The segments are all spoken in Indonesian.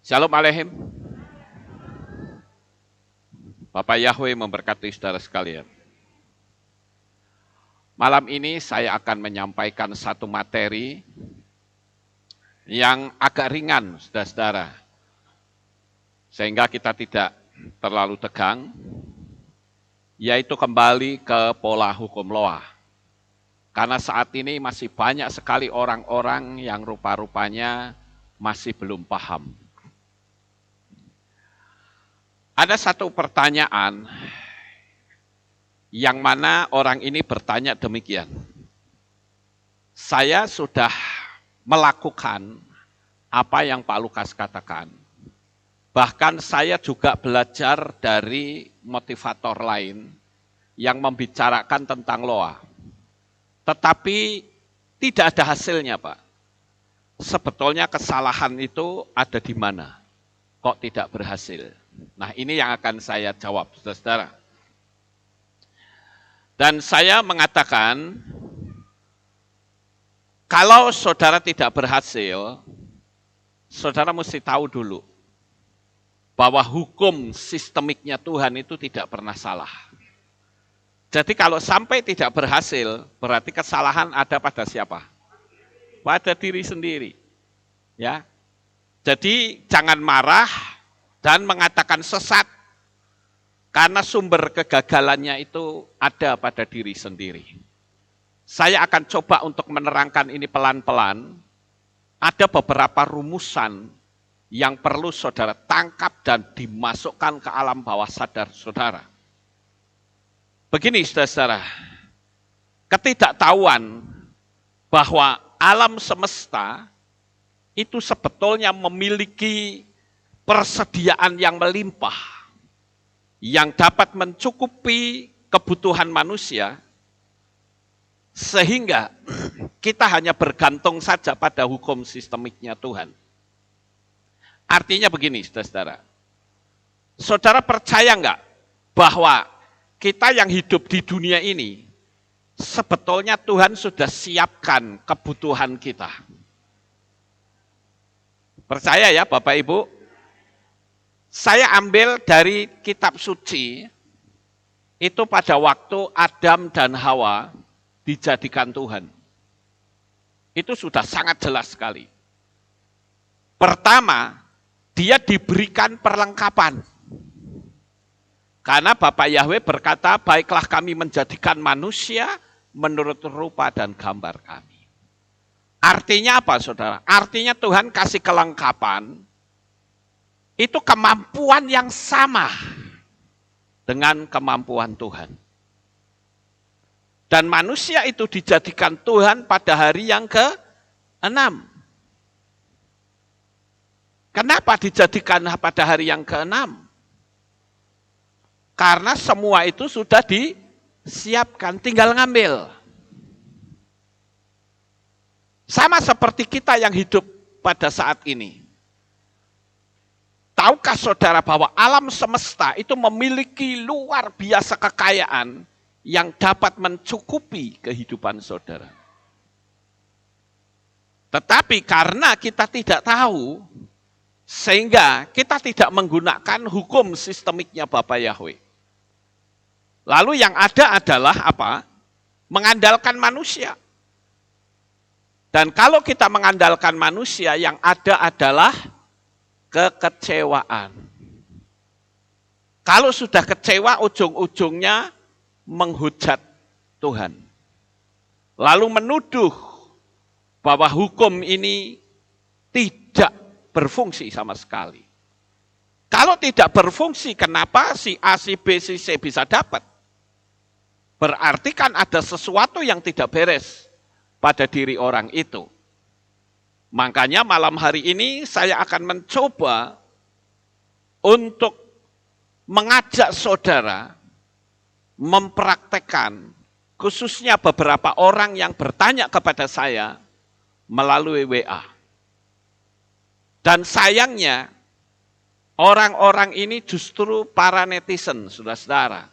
Shalom Aleihim. Bapak Yahweh memberkati saudara sekalian. Malam ini saya akan menyampaikan satu materi yang agak ringan, saudara-saudara. Sehingga kita tidak terlalu tegang, yaitu kembali ke pola hukum Noah. Karena saat ini masih banyak sekali orang-orang yang rupa-rupanya masih belum paham. Ada satu pertanyaan yang mana orang ini bertanya demikian. Saya sudah melakukan apa yang Pak Lukas katakan. Bahkan saya juga belajar dari motivator lain yang membicarakan tentang Noah. Tetapi tidak ada hasilnya, Pak. Sebetulnya kesalahan itu ada di mana? Kok tidak berhasil? Nah, ini yang akan saya jawab, saudara-saudara. Dan saya mengatakan, kalau saudara tidak berhasil, saudara mesti tahu dulu bahwa hukum sistemiknya Tuhan itu tidak pernah salah. Jadi kalau sampai tidak berhasil, berarti kesalahan ada pada siapa? Pada diri sendiri. Ya. Jadi jangan marah dan mengatakan sesat, karena sumber kegagalannya itu ada pada diri sendiri. Saya akan coba untuk menerangkan ini pelan-pelan. Ada beberapa rumusan yang perlu saudara tangkap dan dimasukkan ke alam bawah sadar saudara. Begini saudara-saudara, ketidaktahuan bahwa alam semesta itu sebetulnya memiliki persediaan yang melimpah, yang dapat mencukupi kebutuhan manusia, sehingga kita hanya bergantung saja pada hukum sistemiknya Tuhan. Artinya begini, saudara-saudara. Saudara percaya enggak bahwa kita yang hidup di dunia ini, sebetulnya Tuhan sudah siapkan kebutuhan kita? Percaya ya Bapak Ibu? Saya ambil dari kitab suci, itu pada waktu Adam dan Hawa dijadikan Tuhan. Itu sudah sangat jelas sekali. Pertama, dia diberikan perlengkapan. Karena Bapak Yahweh berkata, baiklah kami menjadikan manusia menurut rupa dan gambar kami. Artinya apa saudara? Artinya Tuhan kasih kelengkapan, itu kemampuan yang sama dengan kemampuan Tuhan. Dan manusia itu dijadikan Tuhan pada hari yang ke-6. Kenapa dijadikan pada hari yang ke-6? Karena semua itu sudah disiapkan, tinggal ngambil. Sama seperti kita yang hidup pada saat ini. Tahukah saudara bahwa alam semesta itu memiliki luar biasa kekayaan yang dapat mencukupi kehidupan saudara. Tetapi karena kita tidak tahu, sehingga kita tidak menggunakan hukum sistemiknya Bapa Yahweh. Lalu yang ada adalah apa? Mengandalkan manusia. Dan kalau kita mengandalkan manusia, yang ada adalah kekecewaan. Kalau sudah kecewa, ujung-ujungnya menghujat Tuhan. Lalu menuduh bahwa hukum ini tidak berfungsi sama sekali. Kalau tidak berfungsi, kenapa si A, si B, si C bisa dapat? Berarti kan ada sesuatu yang tidak beres pada diri orang itu. Makanya malam hari ini saya akan mencoba untuk mengajak saudara mempraktekkan, khususnya beberapa orang yang bertanya kepada saya melalui WA. Dan sayangnya orang-orang ini justru para netizen, saudara-saudara,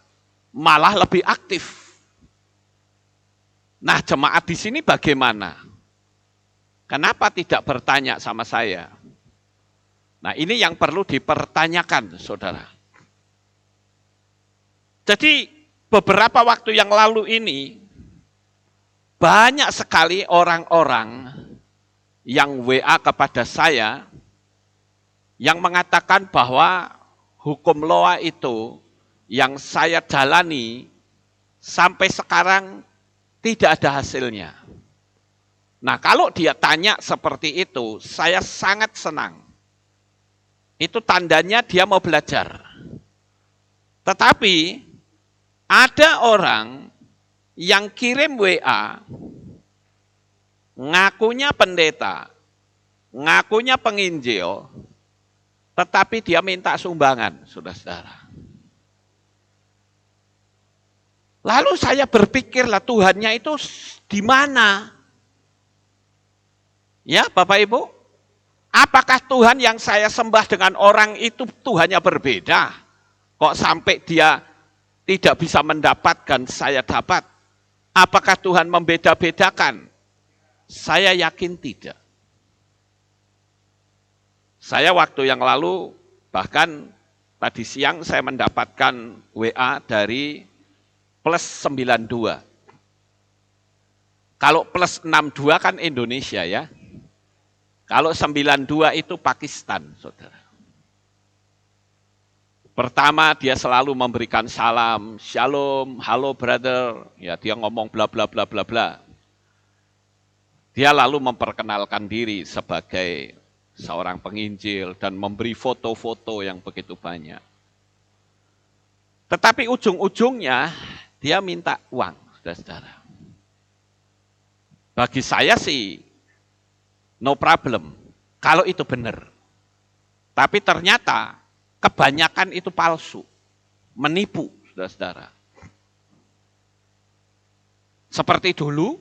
malah lebih aktif. Nah, jemaat di sini bagaimana? Kenapa tidak bertanya sama saya? Nah, ini yang perlu dipertanyakan, saudara. Jadi, beberapa waktu yang lalu ini, banyak sekali orang-orang yang WA kepada saya, yang mengatakan bahwa hukum Loa itu yang saya jalani sampai sekarang tidak ada hasilnya. Nah, kalau dia tanya seperti itu, saya sangat senang. Itu tandanya dia mau belajar. Tetapi ada orang yang kirim WA, ngakunya pendeta, ngakunya penginjil, tetapi dia minta sumbangan, saudara-saudara. Lalu saya berpikirlah, Tuhannya itu di mana? Ya, Bapak Ibu, apakah Tuhan yang saya sembah dengan orang itu Tuhannya berbeda? Kok sampai dia tidak bisa mendapatkan, saya dapat? Apakah Tuhan membeda-bedakan? Saya yakin tidak. Saya waktu yang lalu, bahkan tadi siang saya mendapatkan WA dari plus 92. Kalau plus 62 kan Indonesia ya. Kalau 92 itu Pakistan, saudara. Pertama dia selalu memberikan salam, shalom, halo brother. Ya, dia ngomong bla bla bla bla bla. Dia lalu memperkenalkan diri sebagai seorang penginjil dan memberi foto-foto yang begitu banyak. Tetapi ujung-ujungnya dia minta uang, saudara-saudara. Bagi saya sih no problem, kalau itu benar. Tapi ternyata kebanyakan itu palsu, menipu, saudara-saudara. Seperti dulu,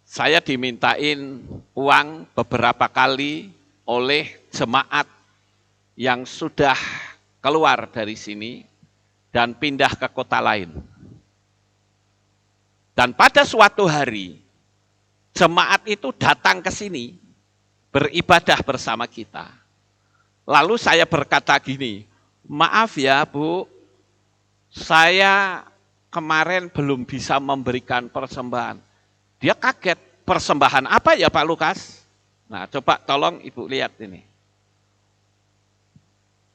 saya dimintain uang beberapa kali oleh jemaat yang sudah keluar dari sini dan pindah ke kota lain. Dan pada suatu hari, jemaat itu datang ke sini, beribadah bersama kita. Lalu saya berkata gini, maaf ya Bu, saya kemarin belum bisa memberikan persembahan. Dia kaget, persembahan apa ya Pak Lukas? Nah coba tolong Ibu lihat ini.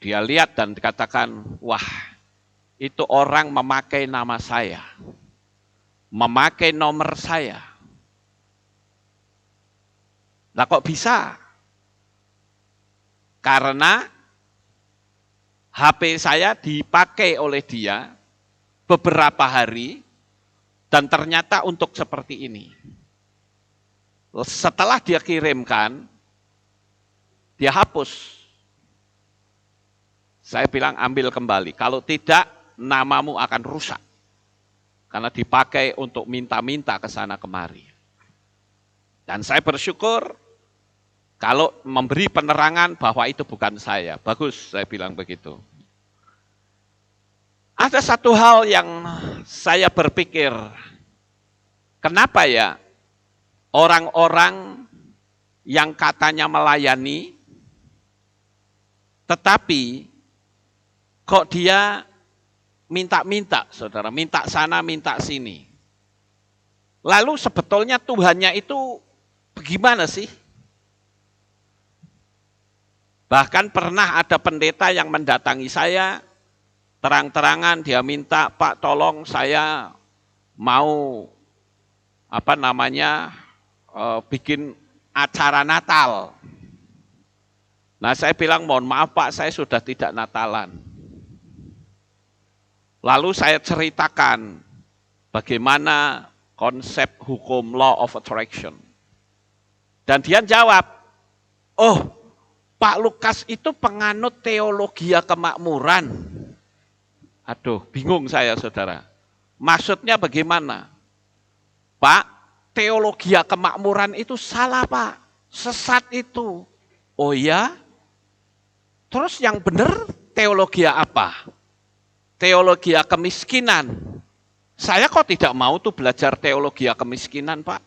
Dia lihat dan dikatakan, wah itu orang memakai nama saya, memakai nomor saya. Nah kok bisa? Karena HP saya dipakai oleh dia beberapa hari dan ternyata untuk seperti ini. Setelah dia kirimkan, dia hapus. Saya bilang ambil kembali, kalau tidak namamu akan rusak. Karena dipakai untuk minta-minta ke sana kemari. Dan saya bersyukur kalau memberi penerangan bahwa itu bukan saya. Bagus, saya bilang begitu. Ada satu hal yang saya berpikir, kenapa ya orang-orang yang katanya melayani, tetapi kok dia minta-minta, saudara, minta sana, minta sini. Lalu sebetulnya Tuhannya itu bagaimana sih? Bahkan pernah ada pendeta yang mendatangi saya, terang-terangan dia minta, Pak tolong saya mau bikin acara Natal. Nah saya bilang mohon maaf Pak, saya sudah tidak Natalan. Lalu saya ceritakan bagaimana konsep hukum law of attraction. Dan dia jawab, oh Pak Lukas itu penganut teologi kemakmuran. Aduh, bingung saya saudara. Maksudnya bagaimana? Pak, teologi kemakmuran itu salah Pak. Sesat itu. Oh ya? Terus yang benar teologi apa? Teologi kemiskinan. Saya kok tidak mau tuh belajar teologi kemiskinan Pak.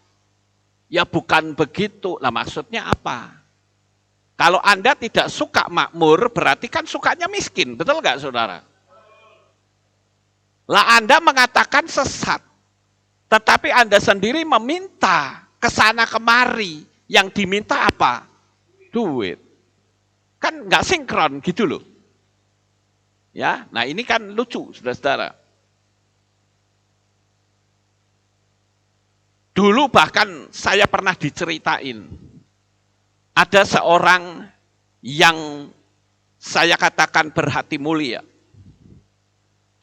Ya bukan begitu. Nah maksudnya apa? Kalau Anda tidak suka makmur, berarti kan sukanya miskin. Betul nggak saudara? Lah Anda mengatakan sesat. Tetapi Anda sendiri meminta kesana kemari. Yang diminta apa? Duit. Kan nggak sinkron gitu loh. Ya, nah ini kan lucu, saudara-saudara. Dulu bahkan saya pernah diceritain, ada seorang yang saya katakan berhati mulia.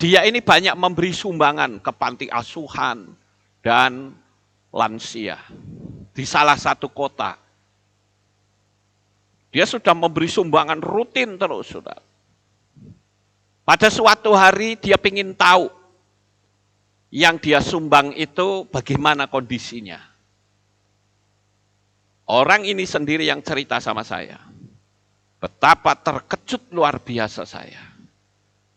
Dia ini banyak memberi sumbangan ke panti asuhan dan lansia di salah satu kota. Dia sudah memberi sumbangan rutin terus, saudara. Pada suatu hari dia ingin tahu yang dia sumbang itu bagaimana kondisinya. Orang ini sendiri yang cerita sama saya. Betapa terkejut luar biasa saya.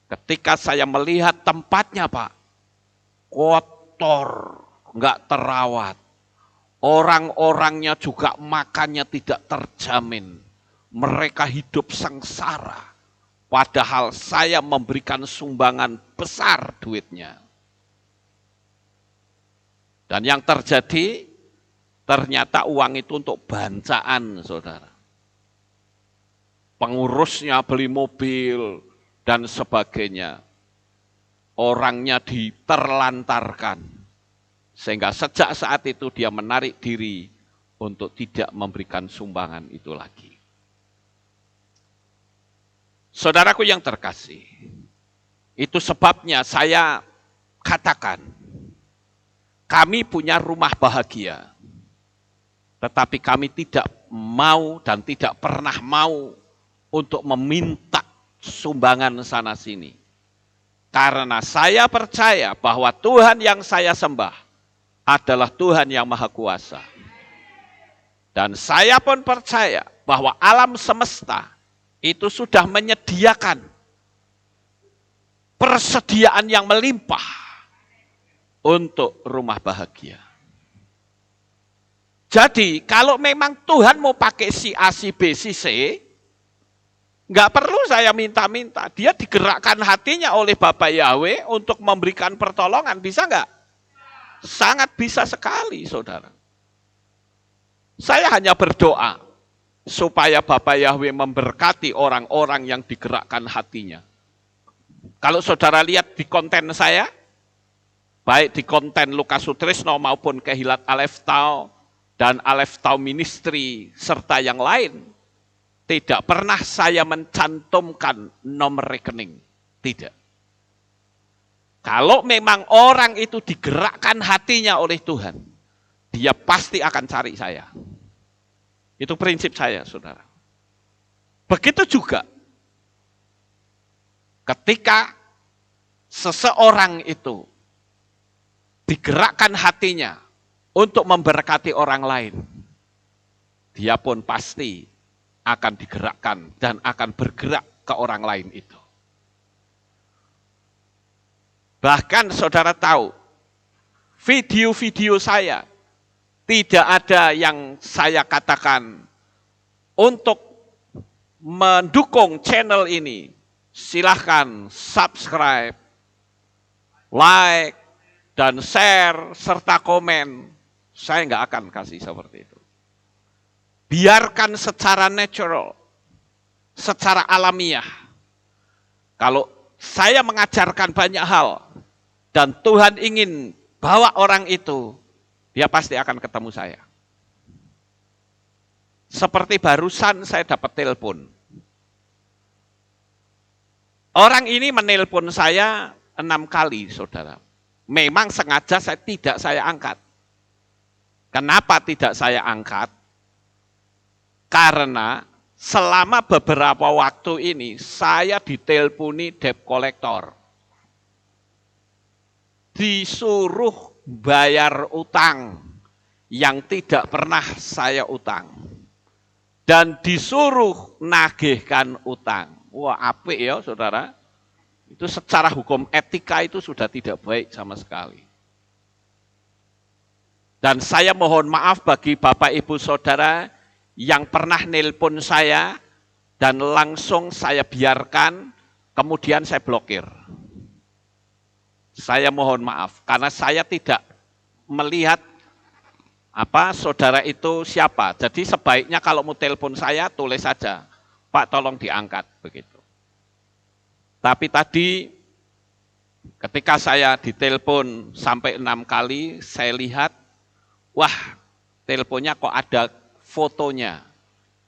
Ketika saya melihat tempatnya, Pak, kotor, nggak terawat. Orang-orangnya juga makannya tidak terjamin. Mereka hidup sengsara. Padahal saya memberikan sumbangan besar duitnya. Dan yang terjadi, ternyata uang itu untuk bancaan, saudara. Pengurusnya beli mobil dan sebagainya. Orangnya diterlantarkan. Sehingga sejak saat itu dia menarik diri untuk tidak memberikan sumbangan itu lagi. Saudaraku yang terkasih, itu sebabnya saya katakan, kami punya rumah bahagia, tetapi kami tidak mau dan tidak pernah mau untuk meminta sumbangan sana sini. Karena saya percaya bahwa Tuhan yang saya sembah adalah Tuhan yang Maha Kuasa. Dan saya pun percaya bahwa alam semesta itu sudah menyediakan persediaan yang melimpah untuk rumah bahagia. Jadi kalau memang Tuhan mau pakai si A, si B, si C, nggak perlu saya minta-minta. Dia digerakkan hatinya oleh Bapak Yahweh untuk memberikan pertolongan. Bisa nggak? Sangat bisa sekali, saudara. Saya hanya berdoa supaya Bapak Yahweh memberkati orang-orang yang digerakkan hatinya. Kalau saudara lihat di konten saya, baik di konten Lukas Sutrisno maupun Kehilat Aleph Tau dan Aleph Tau Ministry serta yang lain, tidak pernah saya mencantumkan nomor rekening. Tidak. Kalau memang orang itu digerakkan hatinya oleh Tuhan, dia pasti akan cari saya. Itu prinsip saya, saudara. Begitu juga ketika seseorang itu digerakkan hatinya untuk memberkati orang lain, dia pun pasti akan digerakkan dan akan bergerak ke orang lain itu. Bahkan saudara tahu, video-video saya tidak ada yang saya katakan untuk mendukung channel ini. Silahkan subscribe, like, dan share, serta komen. Saya nggak akan kasih seperti itu. Biarkan secara natural, secara alamiah. Kalau saya mengajarkan banyak hal, dan Tuhan ingin bawa orang itu, dia pasti akan ketemu saya. Seperti barusan saya dapat telepon. Orang ini menelpon saya 6 kali, saudara. Memang sengaja tidak saya angkat. Kenapa tidak saya angkat? Karena selama beberapa waktu ini saya diteleponi debt collector. Disuruh bayar utang yang tidak pernah saya utang. Dan disuruh nagihkan utang. Wah, apik ya saudara. Itu secara hukum etika itu sudah tidak baik sama sekali. Dan saya mohon maaf bagi Bapak Ibu Saudara yang pernah nelpon saya dan langsung saya biarkan, kemudian saya blokir. Saya mohon maaf karena saya tidak melihat saudara itu siapa. Jadi sebaiknya kalau mau telepon saya tulis saja, Pak tolong diangkat begitu. Tapi tadi ketika saya ditelepon sampai 6 kali, saya lihat, wah teleponnya kok ada fotonya.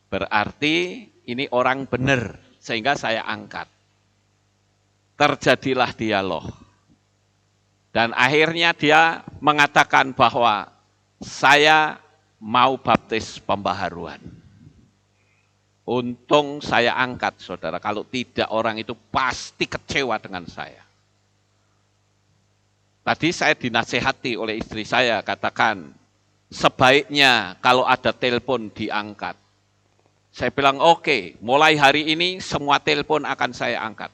Berarti ini orang benar, sehingga saya angkat. Terjadilah dialog. Dan akhirnya dia mengatakan bahwa saya mau baptis pembaharuan. Untung saya angkat, saudara. Kalau tidak, orang itu pasti kecewa dengan saya. Tadi saya dinasehati oleh istri saya, katakan, sebaiknya kalau ada telepon diangkat. Saya bilang, oke, mulai hari ini semua telepon akan saya angkat.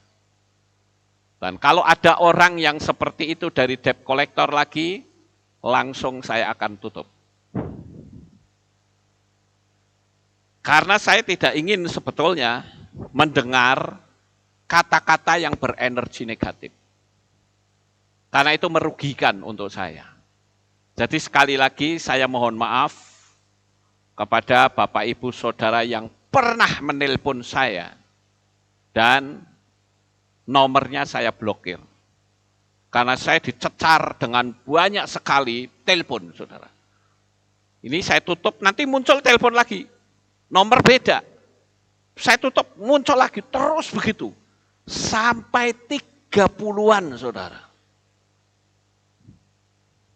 Dan kalau ada orang yang seperti itu dari debt collector lagi, langsung saya akan tutup. Karena saya tidak ingin sebetulnya mendengar kata-kata yang berenergi negatif. Karena itu merugikan untuk saya. Jadi sekali lagi saya mohon maaf kepada Bapak Ibu Saudara yang pernah menelpon saya dan nomornya saya blokir. Karena saya dicecar dengan banyak sekali telepon, saudara. Ini saya tutup, nanti muncul telepon lagi. Nomor beda. Saya tutup, muncul lagi, terus begitu. Sampai 30-an, saudara.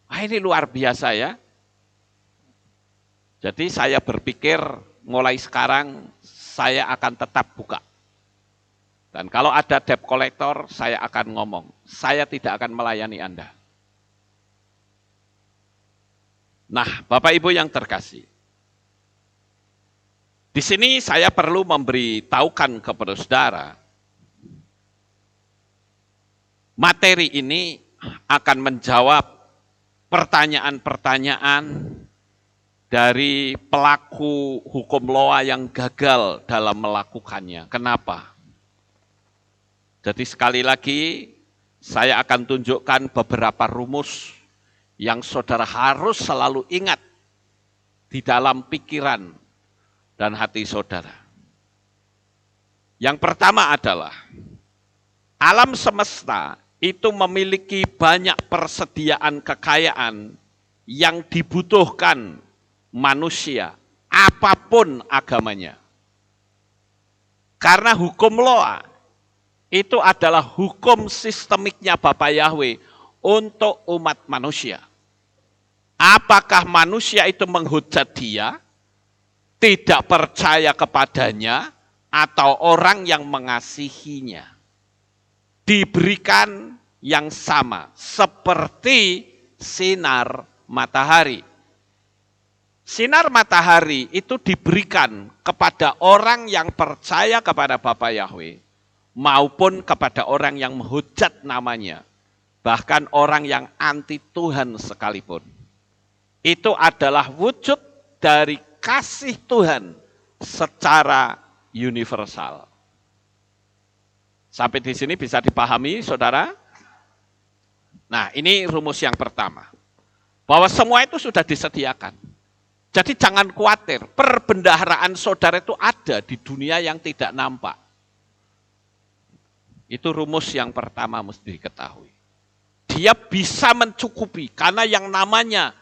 Nah, ini luar biasa ya. Jadi saya berpikir mulai sekarang saya akan tetap buka. Dan kalau ada debt collector, saya akan ngomong, saya tidak akan melayani Anda. Nah, Bapak Ibu yang terkasih, di sini saya perlu memberitahukan kepada saudara, materi ini akan menjawab pertanyaan-pertanyaan dari pelaku hukum loa yang gagal dalam melakukannya. Kenapa? Jadi sekali lagi, saya akan tunjukkan beberapa rumus yang saudara harus selalu ingat di dalam pikiran dan hati saudara. Yang pertama adalah, alam semesta itu memiliki banyak persediaan kekayaan yang dibutuhkan manusia, apapun agamanya. Karena hukum loa itu adalah hukum sistemiknya Bapa Yahweh untuk umat manusia. Apakah manusia itu menghujat dia, tidak percaya kepadanya, atau orang yang mengasihinya? Diberikan yang sama, seperti sinar matahari. Sinar matahari itu diberikan kepada orang yang percaya kepada Bapa Yahweh, maupun kepada orang yang menghujat namanya, bahkan orang yang anti Tuhan sekalipun. Itu adalah wujud dari kasih Tuhan secara universal. Sampai di sini bisa dipahami, saudara? Nah, ini rumus yang pertama. Bahwa semua itu sudah disediakan. Jadi jangan khawatir, perbendaharaan saudara itu ada di dunia yang tidak nampak. Itu rumus yang pertama mesti diketahui. Dia bisa mencukupi karena yang namanya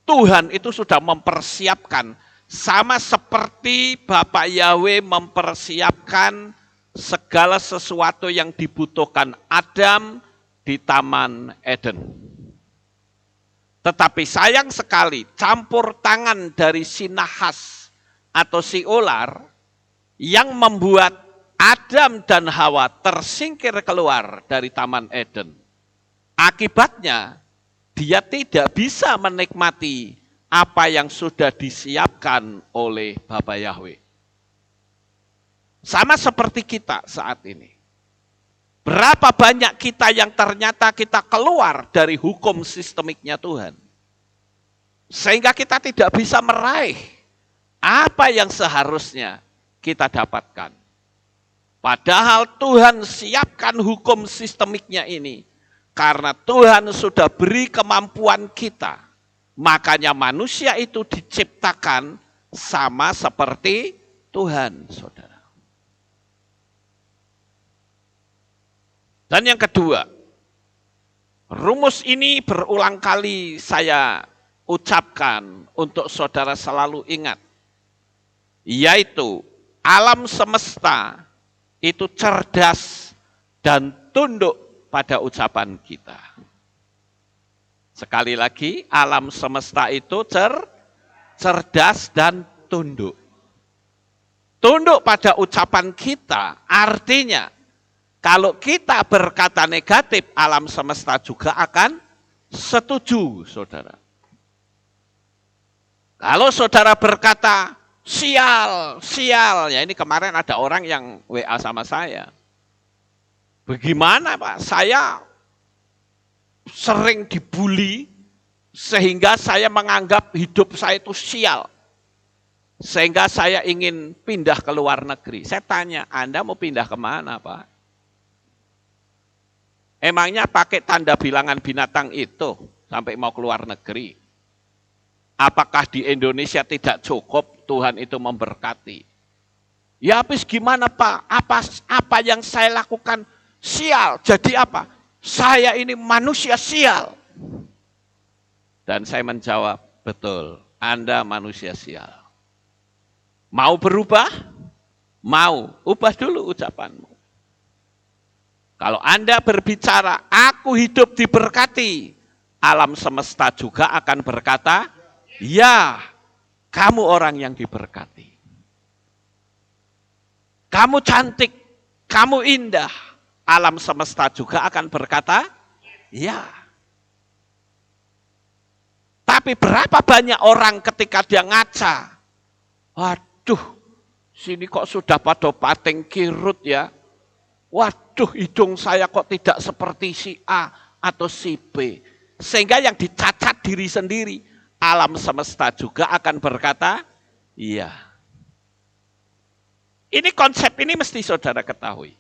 Tuhan itu sudah mempersiapkan. Sama seperti Bapak Yahweh mempersiapkan segala sesuatu yang dibutuhkan Adam di Taman Eden. Tetapi sayang sekali campur tangan dari si nahas atau si ular yang membuat Adam dan Hawa tersingkir keluar dari Taman Eden. Akibatnya, dia tidak bisa menikmati apa yang sudah disiapkan oleh Bapa Yahweh. Sama seperti kita saat ini. Berapa banyak kita yang ternyata kita keluar dari hukum sistemiknya Tuhan. Sehingga kita tidak bisa meraih apa yang seharusnya kita dapatkan. Padahal Tuhan siapkan hukum sistemiknya ini. Karena Tuhan sudah beri kemampuan kita. Makanya manusia itu diciptakan sama seperti Tuhan, saudara. Dan yang kedua, rumus ini berulang kali saya ucapkan untuk saudara selalu ingat. Yaitu alam semesta itu cerdas dan tunduk pada ucapan kita. Sekali lagi, alam semesta itu cerdas dan tunduk. Tunduk pada ucapan kita, artinya kalau kita berkata negatif, alam semesta juga akan setuju, saudara. Kalau saudara berkata, sial, ya ini kemarin ada orang yang WA sama saya. Bagaimana Pak, saya sering dibully sehingga saya menganggap hidup saya itu sial. Sehingga saya ingin pindah ke luar negeri. Saya tanya, Anda mau pindah kemana Pak? Emangnya pakai tanda bilangan binatang itu sampai mau keluar negeri? Apakah di Indonesia tidak cukup Tuhan itu memberkati? Ya habis gimana Pak? Apa yang saya lakukan sial? Jadi apa? Saya ini manusia sial. Dan saya menjawab, betul, Anda manusia sial. Mau berubah? Mau, ubah dulu ucapanmu. Kalau Anda berbicara, aku hidup diberkati, alam semesta juga akan berkata, ya, kamu orang yang diberkati. Kamu cantik, kamu indah, alam semesta juga akan berkata, ya. Tapi berapa banyak orang ketika dia ngaca, waduh, sini kok sudah pada pating kirut ya. Waduh, hidung saya kok tidak seperti si A atau si B. Sehingga yang dicacat diri sendiri, alam semesta juga akan berkata, iya. Ini konsep ini mesti saudara ketahui.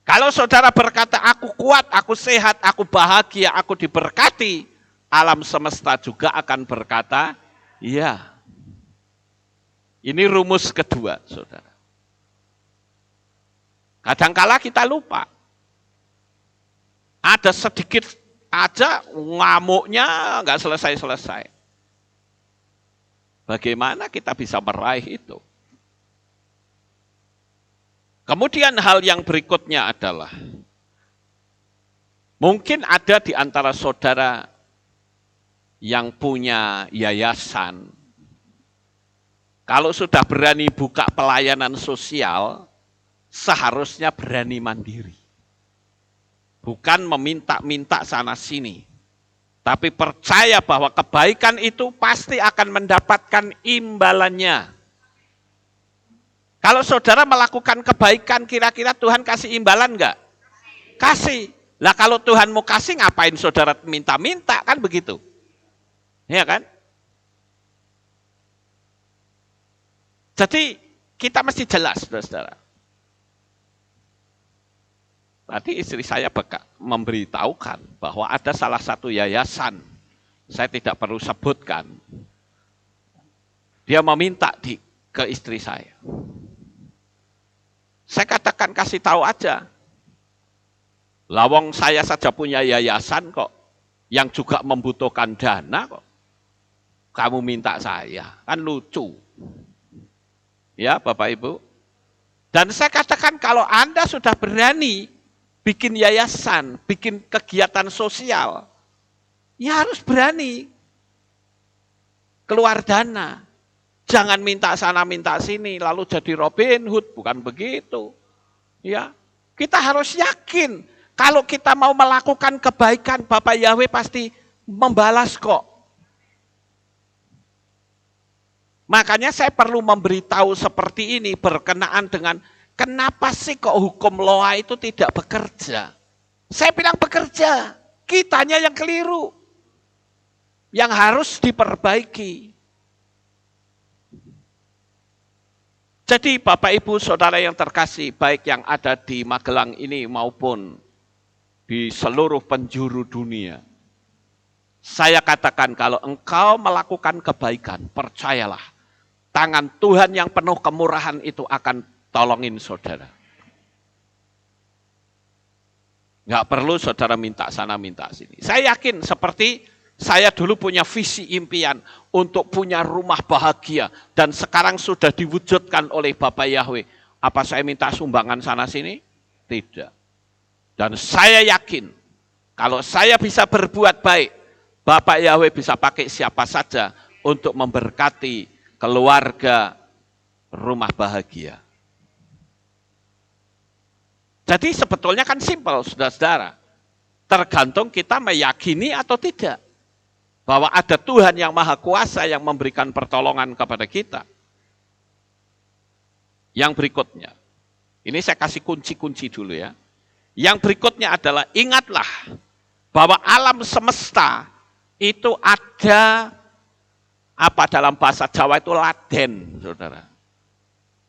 Kalau saudara berkata, aku kuat, aku sehat, aku bahagia, aku diberkati, alam semesta juga akan berkata, iya. Ini rumus kedua, saudara. Kadangkala kita lupa. Ada sedikit aja ngamuknya nggak selesai-selesai. Bagaimana kita bisa meraih itu? Kemudian hal yang berikutnya adalah, mungkin ada di antara saudara yang punya yayasan. Kalau sudah berani buka pelayanan sosial, seharusnya berani mandiri. Bukan meminta-minta sana-sini. Tapi percaya bahwa kebaikan itu pasti akan mendapatkan imbalannya. Kalau saudara melakukan kebaikan, kira-kira Tuhan kasih imbalan enggak? Kasih. Lah kalau Tuhan mau kasih, ngapain saudara minta-minta, kan begitu? Ya kan? Jadi kita mesti jelas, saudara. Tadi istri saya memberitahukan bahwa ada salah satu yayasan, saya tidak perlu sebutkan, dia meminta ke istri saya. Saya katakan kasih tahu aja, lawang saya saja punya yayasan kok, yang juga membutuhkan dana kok. Kamu minta saya, kan lucu. Ya Bapak Ibu. Dan saya katakan kalau Anda sudah berani bikin yayasan, bikin kegiatan sosial, ya harus berani keluar dana. Jangan minta sana, minta sini, lalu jadi Robin Hood, bukan begitu. Ya, kita harus yakin, kalau kita mau melakukan kebaikan, Bapak Yahweh pasti membalas kok. Makanya saya perlu memberitahu seperti ini berkenaan dengan kenapa sih kok hukum Loa itu tidak bekerja? Saya bilang bekerja, kitanya yang keliru. Yang harus diperbaiki. Jadi Bapak Ibu Saudara yang terkasih, baik yang ada di Magelang ini maupun di seluruh penjuru dunia, saya katakan kalau engkau melakukan kebaikan, percayalah, tangan Tuhan yang penuh kemurahan itu akan tolongin saudara. Nggak perlu saudara minta sana, minta sini. Saya yakin seperti saya dulu punya visi impian untuk punya rumah bahagia dan sekarang sudah diwujudkan oleh Bapak Yahweh. Apa saya minta sumbangan sana sini? Tidak. Dan saya yakin kalau saya bisa berbuat baik, Bapak Yahweh bisa pakai siapa saja untuk memberkati keluarga rumah bahagia. Jadi sebetulnya kan simpel, saudara-saudara. Tergantung kita meyakini atau tidak. Bahwa ada Tuhan yang maha kuasa yang memberikan pertolongan kepada kita. Yang berikutnya, ini saya kasih kunci-kunci dulu ya. Yang berikutnya adalah ingatlah bahwa alam semesta itu ada apa dalam bahasa Jawa itu laden, saudara.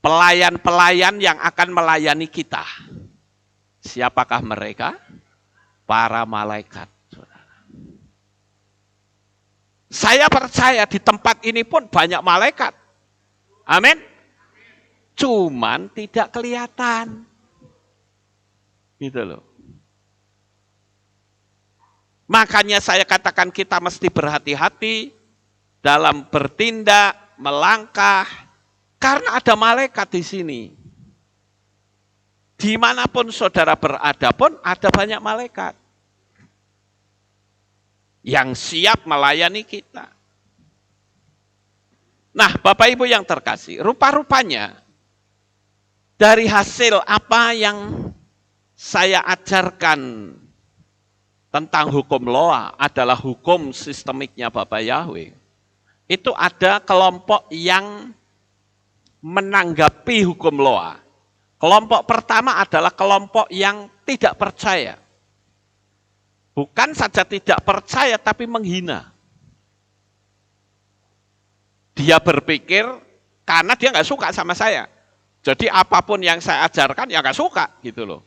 Pelayan-pelayan yang akan melayani kita. Siapakah mereka? Para malaikat. Saya percaya di tempat ini pun banyak malaikat. Amin. Cuman tidak kelihatan. Gitu loh. Makanya saya katakan kita mesti berhati-hati dalam bertindak, melangkah. Karena ada malaikat di sini. Dimanapun saudara berada pun ada banyak malaikat. Yang siap melayani kita. Nah, Bapak Ibu yang terkasih, rupa-rupanya dari hasil apa yang saya ajarkan tentang hukum Loa adalah hukum sistemiknya Bapak Yahweh. Itu ada kelompok yang menanggapi hukum Loa. Kelompok pertama adalah kelompok yang tidak percaya. Bukan saja tidak percaya, tapi menghina. Dia berpikir, karena dia nggak suka sama saya. Jadi apapun yang saya ajarkan, ya nggak suka gitu loh.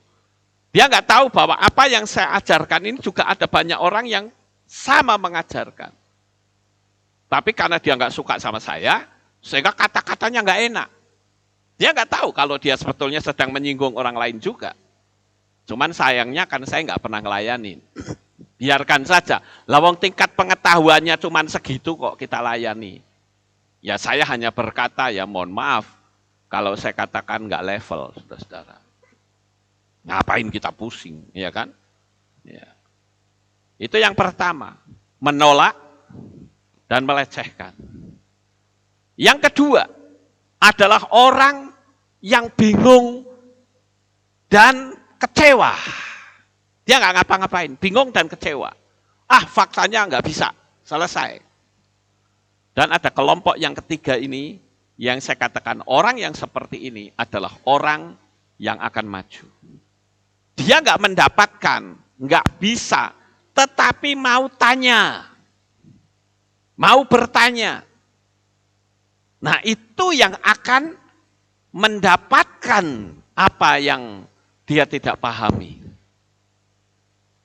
Dia nggak tahu bahwa apa yang saya ajarkan ini juga ada banyak orang yang sama mengajarkan. Tapi karena dia nggak suka sama saya, sehingga kata-katanya nggak enak. Dia nggak tahu kalau dia sebetulnya sedang menyinggung orang lain juga. Cuman sayangnya kan saya nggak pernah ngelayanin. Biarkan saja. Lawang tingkat pengetahuannya cuman segitu kok kita layani. Ya saya hanya berkata ya mohon maaf. Kalau saya katakan nggak level, saudara-saudara. Ngapain kita pusing, ya kan? Ya. Itu yang pertama. Menolak dan melecehkan. Yang kedua adalah orang yang bingung dan kecewa. Dia nggak ngapa-ngapain, bingung dan kecewa. Faktanya nggak bisa, selesai. Dan ada kelompok yang ketiga ini, yang saya katakan orang yang seperti ini adalah orang yang akan maju. Dia nggak mendapatkan, nggak bisa, tetapi mau tanya, mau bertanya. Nah itu yang akan mendapatkan apa yang dia tidak pahami.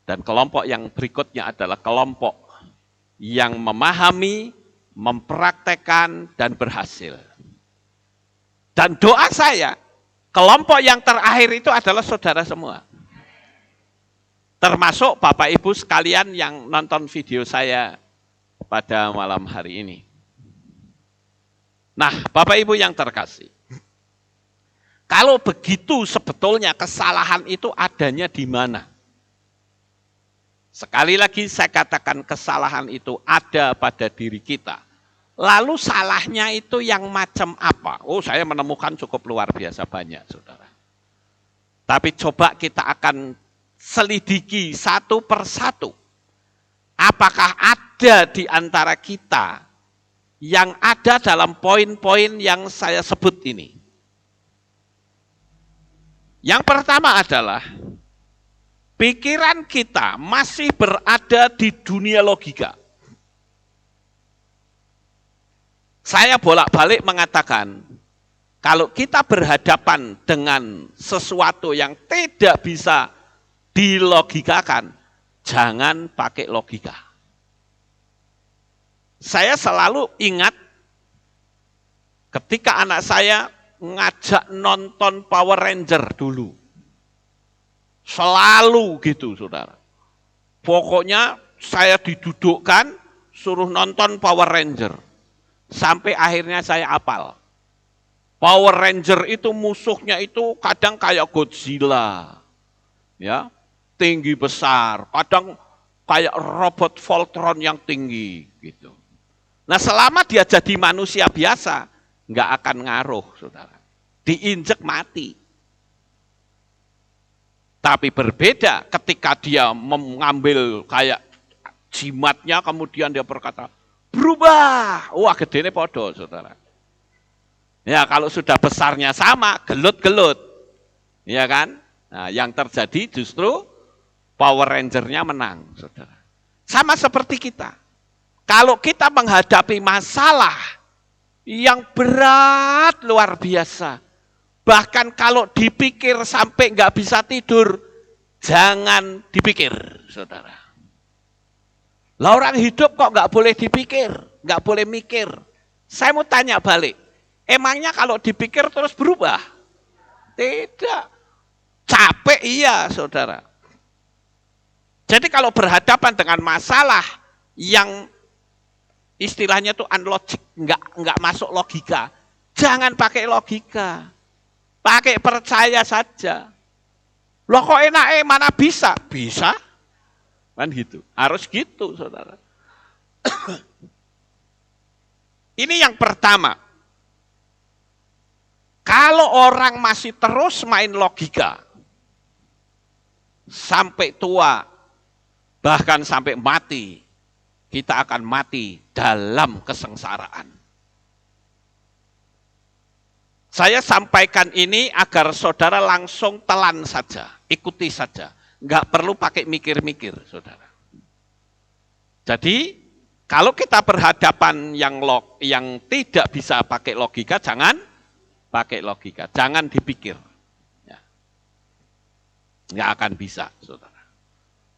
Dan kelompok yang berikutnya adalah kelompok yang memahami, mempraktekkan, dan berhasil. Dan doa saya, kelompok yang terakhir itu adalah saudara semua. Termasuk Bapak Ibu sekalian yang nonton video saya pada malam hari ini. Nah, Bapak Ibu yang terkasih, kalau begitu sebetulnya kesalahan itu adanya di mana? Sekali lagi saya katakan kesalahan itu ada pada diri kita. Lalu salahnya itu yang macam apa? Saya menemukan cukup luar biasa banyak, saudara. Tapi coba kita akan selidiki satu persatu. Apakah ada di antara kita yang ada dalam poin-poin yang saya sebut ini? Yang pertama adalah pikiran kita masih berada di dunia logika. Saya bolak-balik mengatakan, Kalau kita berhadapan dengan sesuatu yang tidak bisa dilogikakan, jangan pakai logika. Saya selalu ingat ketika anak saya ngajak nonton Power Ranger dulu. Selalu gitu, saudara. Pokoknya saya didudukkan, suruh nonton Power Ranger. Sampai akhirnya saya hafal. Power Ranger itu musuhnya itu kadang kayak Godzilla, ya, tinggi besar, kadang kayak robot Voltron yang tinggi, gitu. Nah selama dia jadi manusia biasa, nggak akan ngaruh, saudara. Diinjek mati. Tapi berbeda ketika dia mengambil kayak jimatnya, kemudian dia berkata, berubah. Wah gedene podo, saudara. Ya kalau sudah besarnya sama, gelut-gelut. Ya kan? Nah, yang terjadi justru Power Ranger-nya menang, saudara. Sama seperti kita. Kalau kita menghadapi masalah yang berat luar biasa, bahkan kalau dipikir sampai nggak bisa tidur, jangan dipikir, saudara. Lah orang hidup kok nggak boleh dipikir, nggak boleh mikir. Saya mau tanya balik, emangnya kalau dipikir terus berubah? Tidak. Capek iya, saudara. Jadi kalau berhadapan dengan masalah yang istilahnya itu unlogic, nggak masuk logika, jangan pakai logika. Pakai percaya saja. Loh kok enak mana bisa? Bisa. Kan gitu. Harus gitu, saudara. Ini yang pertama. Kalau orang masih terus main logika, sampai tua, bahkan sampai mati, kita akan mati dalam kesengsaraan. Saya sampaikan ini agar saudara langsung telan saja, ikuti saja. Enggak perlu pakai mikir-mikir, saudara. Jadi, kalau kita berhadapan yang tidak bisa pakai logika, jangan pakai logika, jangan dipikir. Ya. Enggak akan bisa, saudara.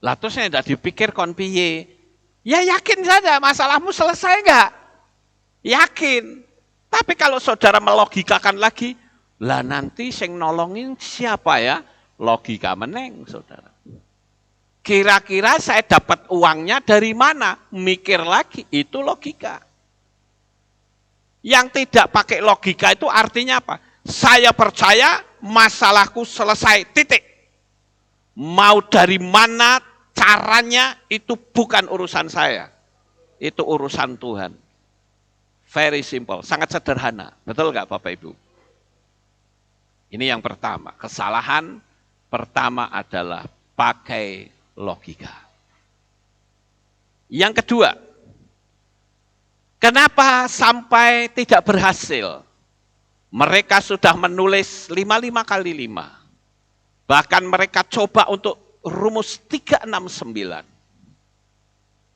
Lah terus saya tidak dipikir kon piye. Ya yakin saja, masalahmu selesai enggak? Yakin. Tapi kalau saudara melogikakan lagi, lah nanti sing nolongin siapa ya? Logika meneng, saudara. Kira-kira saya dapat uangnya dari mana? Mikir lagi, itu logika. Yang tidak pakai logika itu artinya apa? Saya percaya masalahku selesai, titik. Mau dari mana caranya itu bukan urusan saya. Itu urusan Tuhan. Very simple, sangat sederhana. Betul nggak Bapak Ibu? Ini yang pertama. Kesalahan pertama adalah pakai logika. Yang kedua, kenapa sampai tidak berhasil? Mereka sudah menulis 55 kali 5. Bahkan mereka coba untuk rumus 369.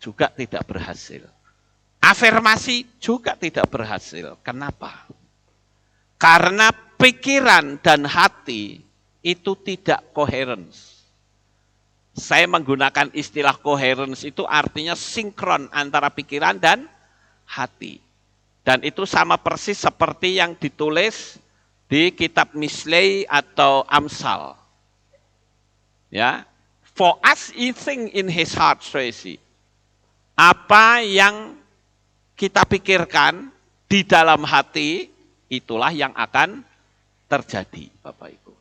Juga tidak berhasil. Afirmasi juga tidak berhasil. Kenapa? Karena pikiran dan hati itu tidak coherence. Saya menggunakan istilah coherence itu artinya sinkron antara pikiran dan hati. Dan itu sama persis seperti yang ditulis di kitab Mislei atau Amsal. Ya, for us he think in his heart, Tracy. Apa yang kita pikirkan di dalam hati, itulah yang akan terjadi, Bapak Ibu.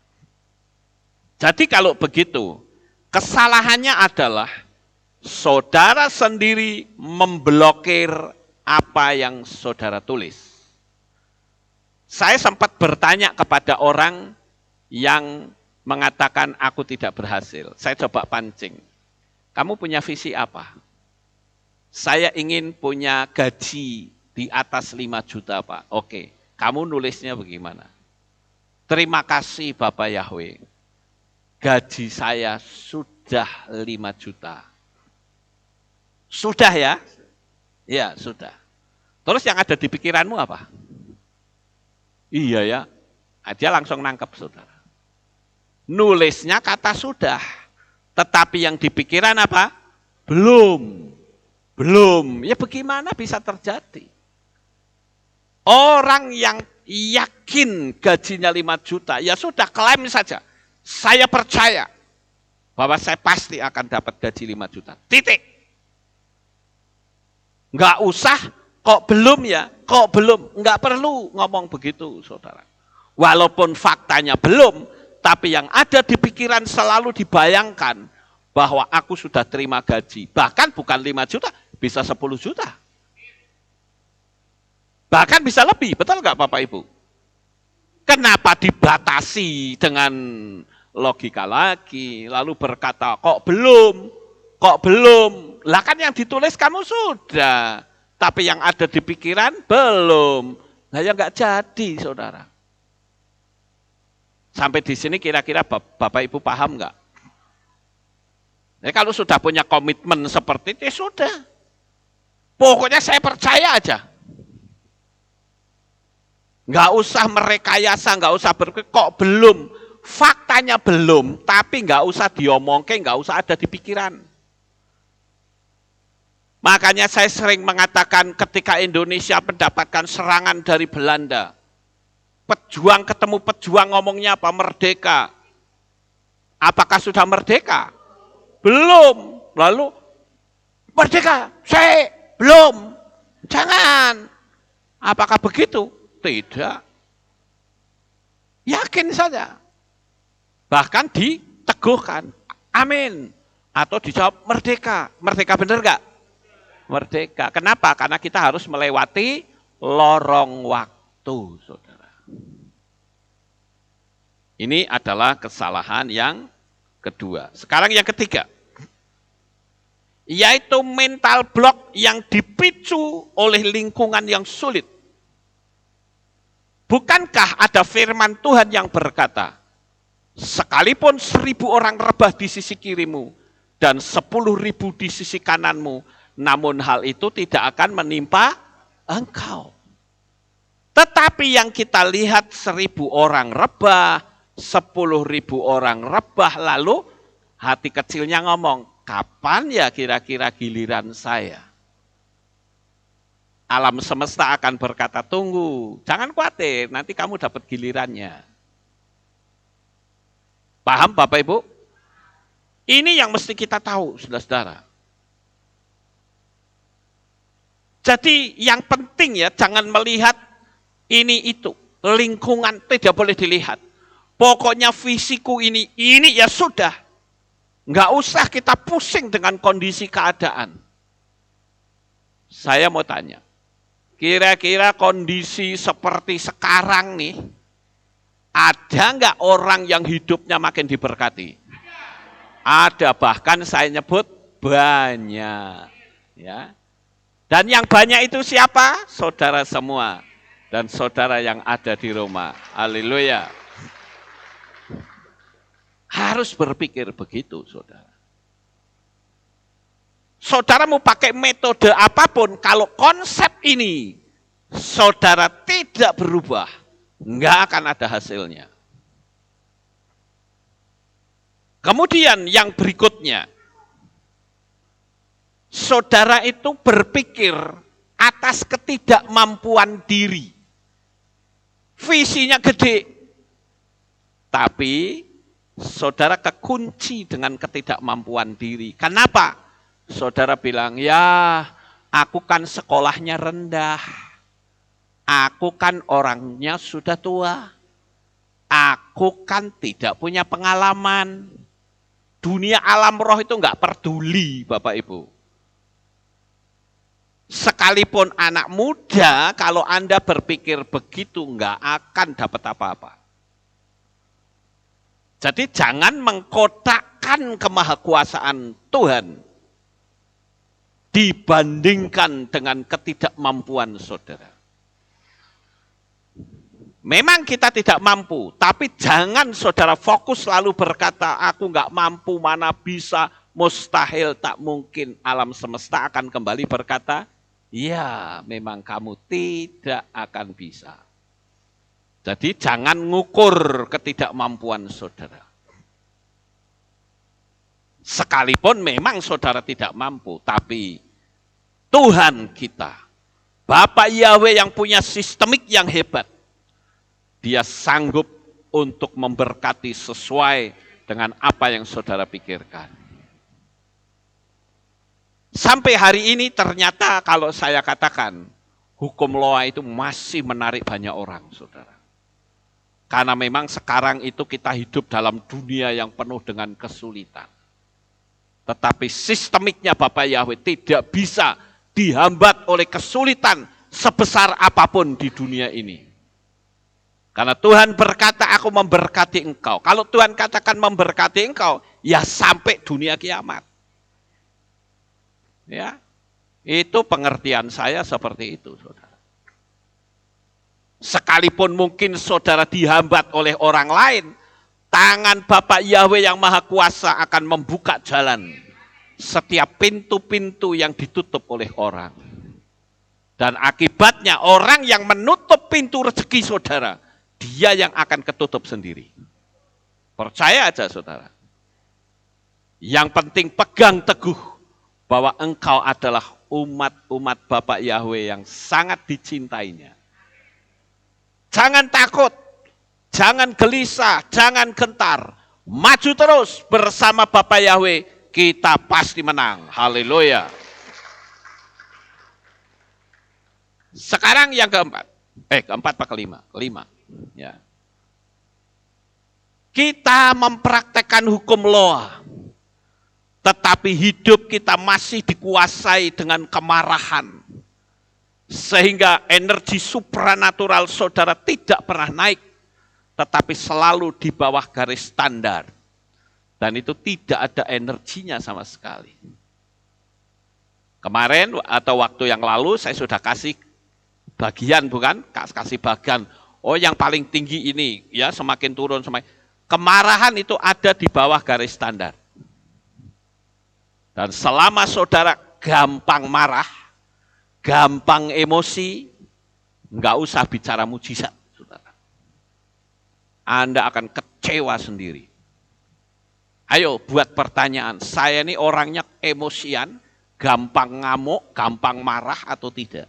Jadi kalau begitu, kesalahannya adalah saudara sendiri memblokir apa yang saudara tulis. Saya sempat bertanya kepada orang yang mengatakan aku tidak berhasil. Saya coba pancing. Kamu punya visi apa? Saya ingin punya gaji di atas 5 juta, Pak. Oke, kamu nulisnya bagaimana? Terima kasih Bapak Yahweh. Gaji saya sudah 5 juta. Sudah ya? Ya, sudah. Terus yang ada di pikiranmu apa? Iya ya, Dia langsung nangkep saudara. Nulisnya kata sudah. Tetapi yang di pikiran apa? Belum. Belum. Ya bagaimana bisa terjadi? Orang yang yakin gajinya 5 juta, ya sudah klaim saja. Saya percaya bahwa saya pasti akan dapat gaji 5 juta. Titik. Enggak usah, kok belum ya? Kok belum? Enggak perlu ngomong begitu, saudara. Walaupun faktanya belum, tapi yang ada di pikiran selalu dibayangkan bahwa aku sudah terima gaji. Bahkan bukan 5 juta, bisa 10 juta. Bahkan bisa lebih, betul nggak Bapak Ibu? Kenapa dibatasi dengan logika lagi, lalu berkata, kok belum? Kok belum? Lah kan yang ditulis kamu sudah, tapi yang ada di pikiran belum. Nah ya nggak jadi, saudara. Sampai di sini kira-kira Bapak Ibu paham nggak? Nah, kalau sudah punya komitmen seperti itu, ya sudah. Pokoknya saya percaya aja. Nggak usah merekayasa, nggak usah berpikir, kok belum. Faktanya belum, tapi nggak usah diomongke, nggak usah ada di pikiran. Makanya saya sering mengatakan ketika Indonesia mendapatkan serangan dari Belanda, pejuang ketemu pejuang ngomongnya apa? Merdeka. Apakah sudah merdeka? Belum. Lalu merdeka, saya belum. Jangan. Apakah begitu? Tidak. Yakin saja. Bahkan diteguhkan. Amin. Atau dijawab merdeka. Merdeka benar enggak? Merdeka. Kenapa? Karena kita harus melewati lorong waktu, saudara. Ini adalah kesalahan yang kedua. Sekarang yang ketiga. Yaitu mental block yang dipicu oleh lingkungan yang sulit. Bukankah ada firman Tuhan yang berkata, sekalipun 1.000 orang rebah di sisi kirimu dan 10.000 di sisi kananmu, namun hal itu tidak akan menimpa engkau. Tetapi yang kita lihat 1.000 orang rebah, 10.000 orang rebah, lalu hati kecilnya ngomong, kapan ya kira-kira giliran saya? Alam semesta akan berkata, tunggu, jangan khawatir, nanti kamu dapat gilirannya. Paham Bapak Ibu? Ini yang mesti kita tahu, saudara-saudara. Jadi yang penting ya, jangan melihat ini itu. Lingkungan tidak boleh dilihat. Pokoknya visiku ini ya sudah. Nggak usah kita pusing dengan kondisi keadaan. Saya mau tanya. Kira-kira kondisi seperti sekarang nih, ada nggak orang yang hidupnya makin diberkati? Ada, bahkan saya nyebut banyak. Ya. Dan yang banyak itu siapa? Saudara semua. Dan saudara yang ada di rumah. Haleluya. Harus berpikir begitu, saudara. Saudara mau pakai metode apapun, kalau konsep ini saudara tidak berubah, nggak akan ada hasilnya. Kemudian yang berikutnya, saudara itu berpikir atas ketidakmampuan diri. Visinya gede, tapi saudara kekunci dengan ketidakmampuan diri. Kenapa? Saudara bilang, ya aku kan sekolahnya rendah, aku kan orangnya sudah tua, aku kan tidak punya pengalaman. Dunia alam roh itu enggak peduli Bapak Ibu. Sekalipun anak muda, kalau Anda berpikir begitu enggak akan dapat apa-apa. Jadi jangan mengkotakkan kemahakuasaan Tuhan dibandingkan dengan ketidakmampuan saudara. Memang kita tidak mampu, tapi jangan saudara fokus lalu berkata, aku enggak mampu, mana bisa, mustahil, tak mungkin. Alam semesta akan kembali berkata, ya memang kamu tidak akan bisa. Jadi jangan ngukur ketidakmampuan saudara. Sekalipun memang saudara tidak mampu, tapi Tuhan kita, Bapa Yahweh yang punya sistemik yang hebat, Dia sanggup untuk memberkati sesuai dengan apa yang saudara pikirkan. Sampai hari ini ternyata kalau saya katakan, hukum Loa itu masih menarik banyak orang, saudara. Karena memang sekarang itu kita hidup dalam dunia yang penuh dengan kesulitan. Tetapi sistemiknya Bapa Yahweh tidak bisa dihambat oleh kesulitan sebesar apapun di dunia ini. Karena Tuhan berkata, aku memberkati engkau. Kalau Tuhan katakan memberkati engkau, ya sampai dunia kiamat. Ya, itu pengertian saya seperti itu, saudara. Sekalipun mungkin saudara dihambat oleh orang lain, tangan Bapa Yahweh yang Maha Kuasa akan membuka jalan setiap pintu-pintu yang ditutup oleh orang. Dan akibatnya orang yang menutup pintu rezeki saudara, dia yang akan ketutup sendiri. Percaya aja saudara. Yang penting pegang teguh bahwa engkau adalah umat-umat Bapa Yahweh yang sangat dicintainya. Jangan takut, jangan gelisah, jangan gentar. Maju terus bersama Bapa Yahweh, kita pasti menang. Haleluya. Sekarang yang keempat. Keempat apa kelima? Kelima. Ya. Kita mempraktekkan hukum Loa. Tetapi hidup kita masih dikuasai dengan kemarahan. Sehingga energi supranatural saudara tidak pernah naik, tetapi selalu di bawah garis standar. Dan itu tidak ada energinya sama sekali. Kemarin atau waktu yang lalu saya sudah kasih bagian, bukan? Kasih bagian. Oh yang paling tinggi ini, ya semakin turun. Kemarahan itu ada di bawah garis standar. Dan selama saudara gampang marah, gampang emosi, nggak usah bicara mujizat, saudara. Anda akan kecewa sendiri. Ayo buat pertanyaan, saya ini orangnya emosian, gampang ngamuk, gampang marah atau tidak?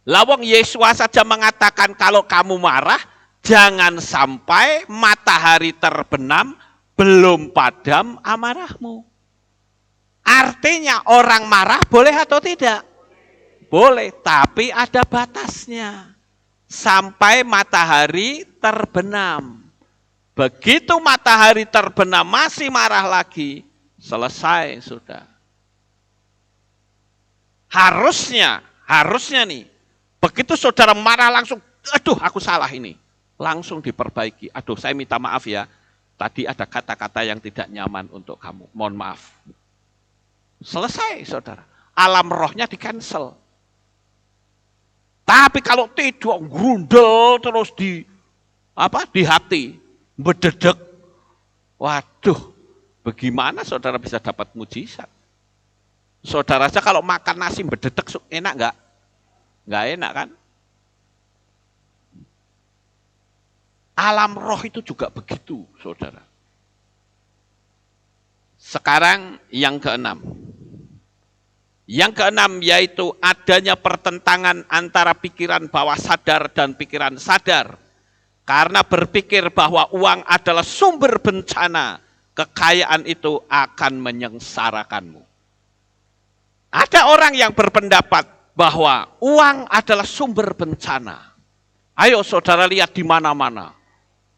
Lawang Yesus saja mengatakan kalau kamu marah, jangan sampai matahari terbenam, belum padam amarahmu. Artinya orang marah boleh atau tidak? Boleh, tapi ada batasnya. Sampai matahari terbenam. Begitu matahari terbenam masih marah lagi, selesai sudah. Harusnya nih, begitu saudara marah langsung, aduh aku salah ini. Langsung diperbaiki, aduh saya minta maaf ya, tadi ada kata-kata yang tidak nyaman untuk kamu, mohon maaf. Selesai saudara, alam rohnya di-cancel. Tapi kalau tidak grundel terus di hati, bededek, waduh, bagaimana saudara bisa dapat mujizat? Saudara saja kalau makan nasi bededek enak enggak? Enggak enak kan? Alam roh itu juga begitu, saudara. Sekarang yang keenam. Yang keenam yaitu adanya pertentangan antara pikiran bawah sadar dan pikiran sadar. Karena berpikir bahwa uang adalah sumber bencana, kekayaan itu akan menyengsarakanmu. Ada orang yang berpendapat bahwa uang adalah sumber bencana. Ayo saudara lihat di mana-mana.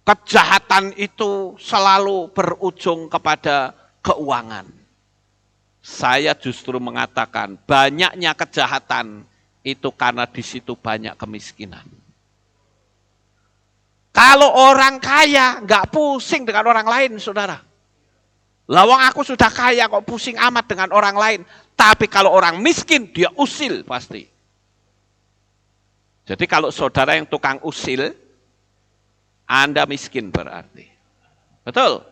Kejahatan itu selalu berujung kepada keuangan. Saya justru mengatakan banyaknya kejahatan itu karena di situ banyak kemiskinan. Kalau orang kaya nggak pusing dengan orang lain, saudara. Lawang aku sudah kaya kok pusing amat dengan orang lain. Tapi kalau orang miskin dia usil pasti. Jadi kalau saudara yang tukang usil, Anda miskin berarti. Betul?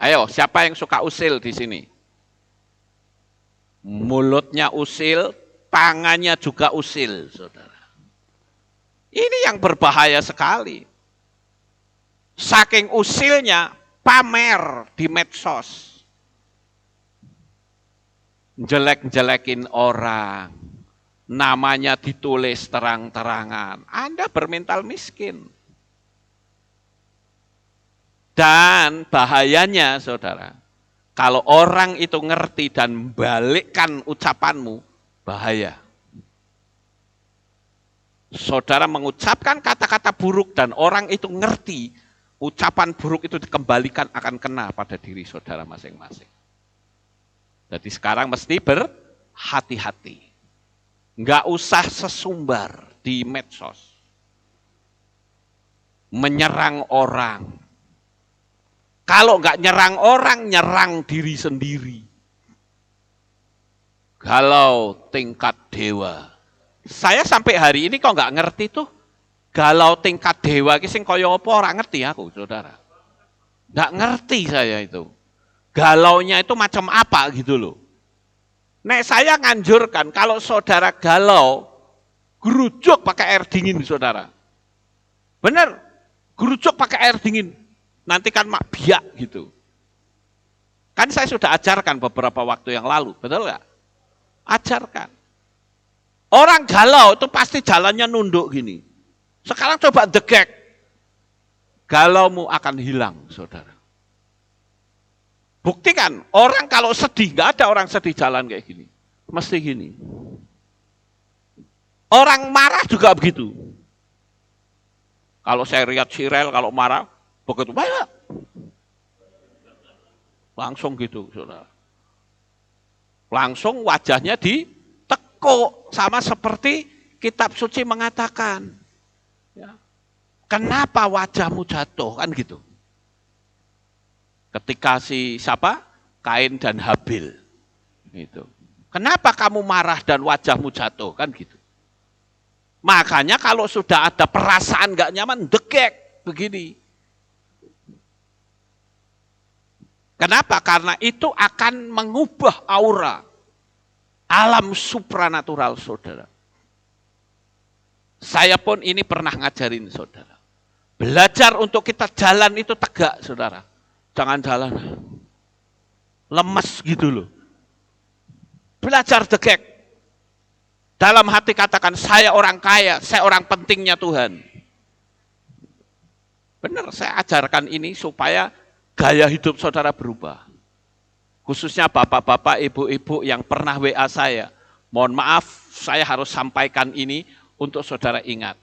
Ayo, siapa yang suka usil di sini? Mulutnya usil, tangannya juga usil, saudara. Ini yang berbahaya sekali. Saking usilnya pamer di medsos. Jelek-jelekin orang. Namanya ditulis terang-terangan. Anda bermental miskin. Dan bahayanya saudara, kalau orang itu ngerti dan balikkan ucapanmu, bahaya. Saudara mengucapkan kata-kata buruk dan orang itu ngerti, ucapan buruk itu dikembalikan akan kena pada diri saudara masing-masing. Jadi sekarang mesti berhati-hati. Enggak usah sesumbar di medsos. Menyerang orang. Kalau enggak nyerang orang, nyerang diri sendiri. Galau tingkat dewa. Saya sampai hari ini kok enggak ngerti tuh. Galau tingkat dewa ki sing kaya apa ora ngerti aku, saudara. Enggak ngerti saya itu. Galaunya itu macam apa gitu loh. Nek saya nganjurkan kalau saudara galau, gerujuk pakai air dingin saudara. Benar, gerujuk pakai air dingin. Nanti kan mak biak gitu. Kan saya sudah ajarkan beberapa waktu yang lalu, betul nggak? Ajarkan. Orang galau itu pasti jalannya nunduk gini. Sekarang coba degek. Galaumu akan hilang, saudara. Buktikan, orang kalau sedih, nggak ada orang sedih jalan kayak gini. Mesti gini. Orang marah juga begitu. Kalau saya lihat Cyril, kalau marah, begitu, banyak. Langsung gitu, saudara. Langsung wajahnya ditekuk, sama seperti kitab suci mengatakan. Ya. Kenapa wajahmu jatuh, kan gitu. Ketika si siapa? Kain dan Habil. Gitu. Kenapa kamu marah dan wajahmu jatuh? Kan gitu. Makanya kalau sudah ada perasaan gak nyaman, degek begini. Kenapa? Karena itu akan mengubah aura alam supranatural saudara. Saya pun ini pernah ngajarin saudara. Belajar untuk kita jalan itu tegak saudara. Jangan jalan lemes gitu loh. Belajar degek. Dalam hati katakan, saya orang kaya, saya orang pentingnya Tuhan. Benar, saya ajarkan ini supaya gaya hidup saudara berubah. Khususnya bapak-bapak, ibu-ibu yang pernah WA saya. Mohon maaf, saya harus sampaikan ini untuk saudara ingat.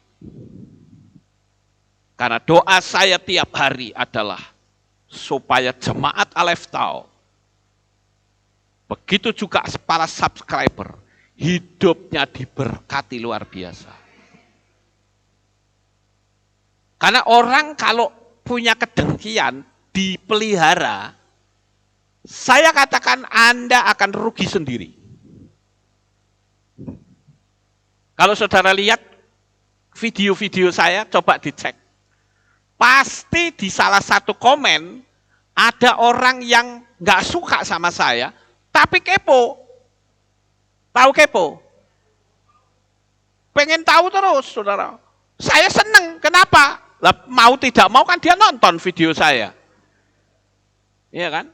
Karena doa saya tiap hari adalah supaya jemaat Aleph tahu. Begitu juga para subscriber, hidupnya diberkati luar biasa. Karena orang kalau punya kedengkian, dipelihara, saya katakan Anda akan rugi sendiri. Kalau saudara lihat video-video saya, coba dicek. Pasti di salah satu komen ada orang yang nggak suka sama saya, tapi kepo. Tahu kepo? Pengen tahu terus, saudara. Saya seneng, kenapa? Lah, mau tidak mau kan dia nonton video saya. Iya kan?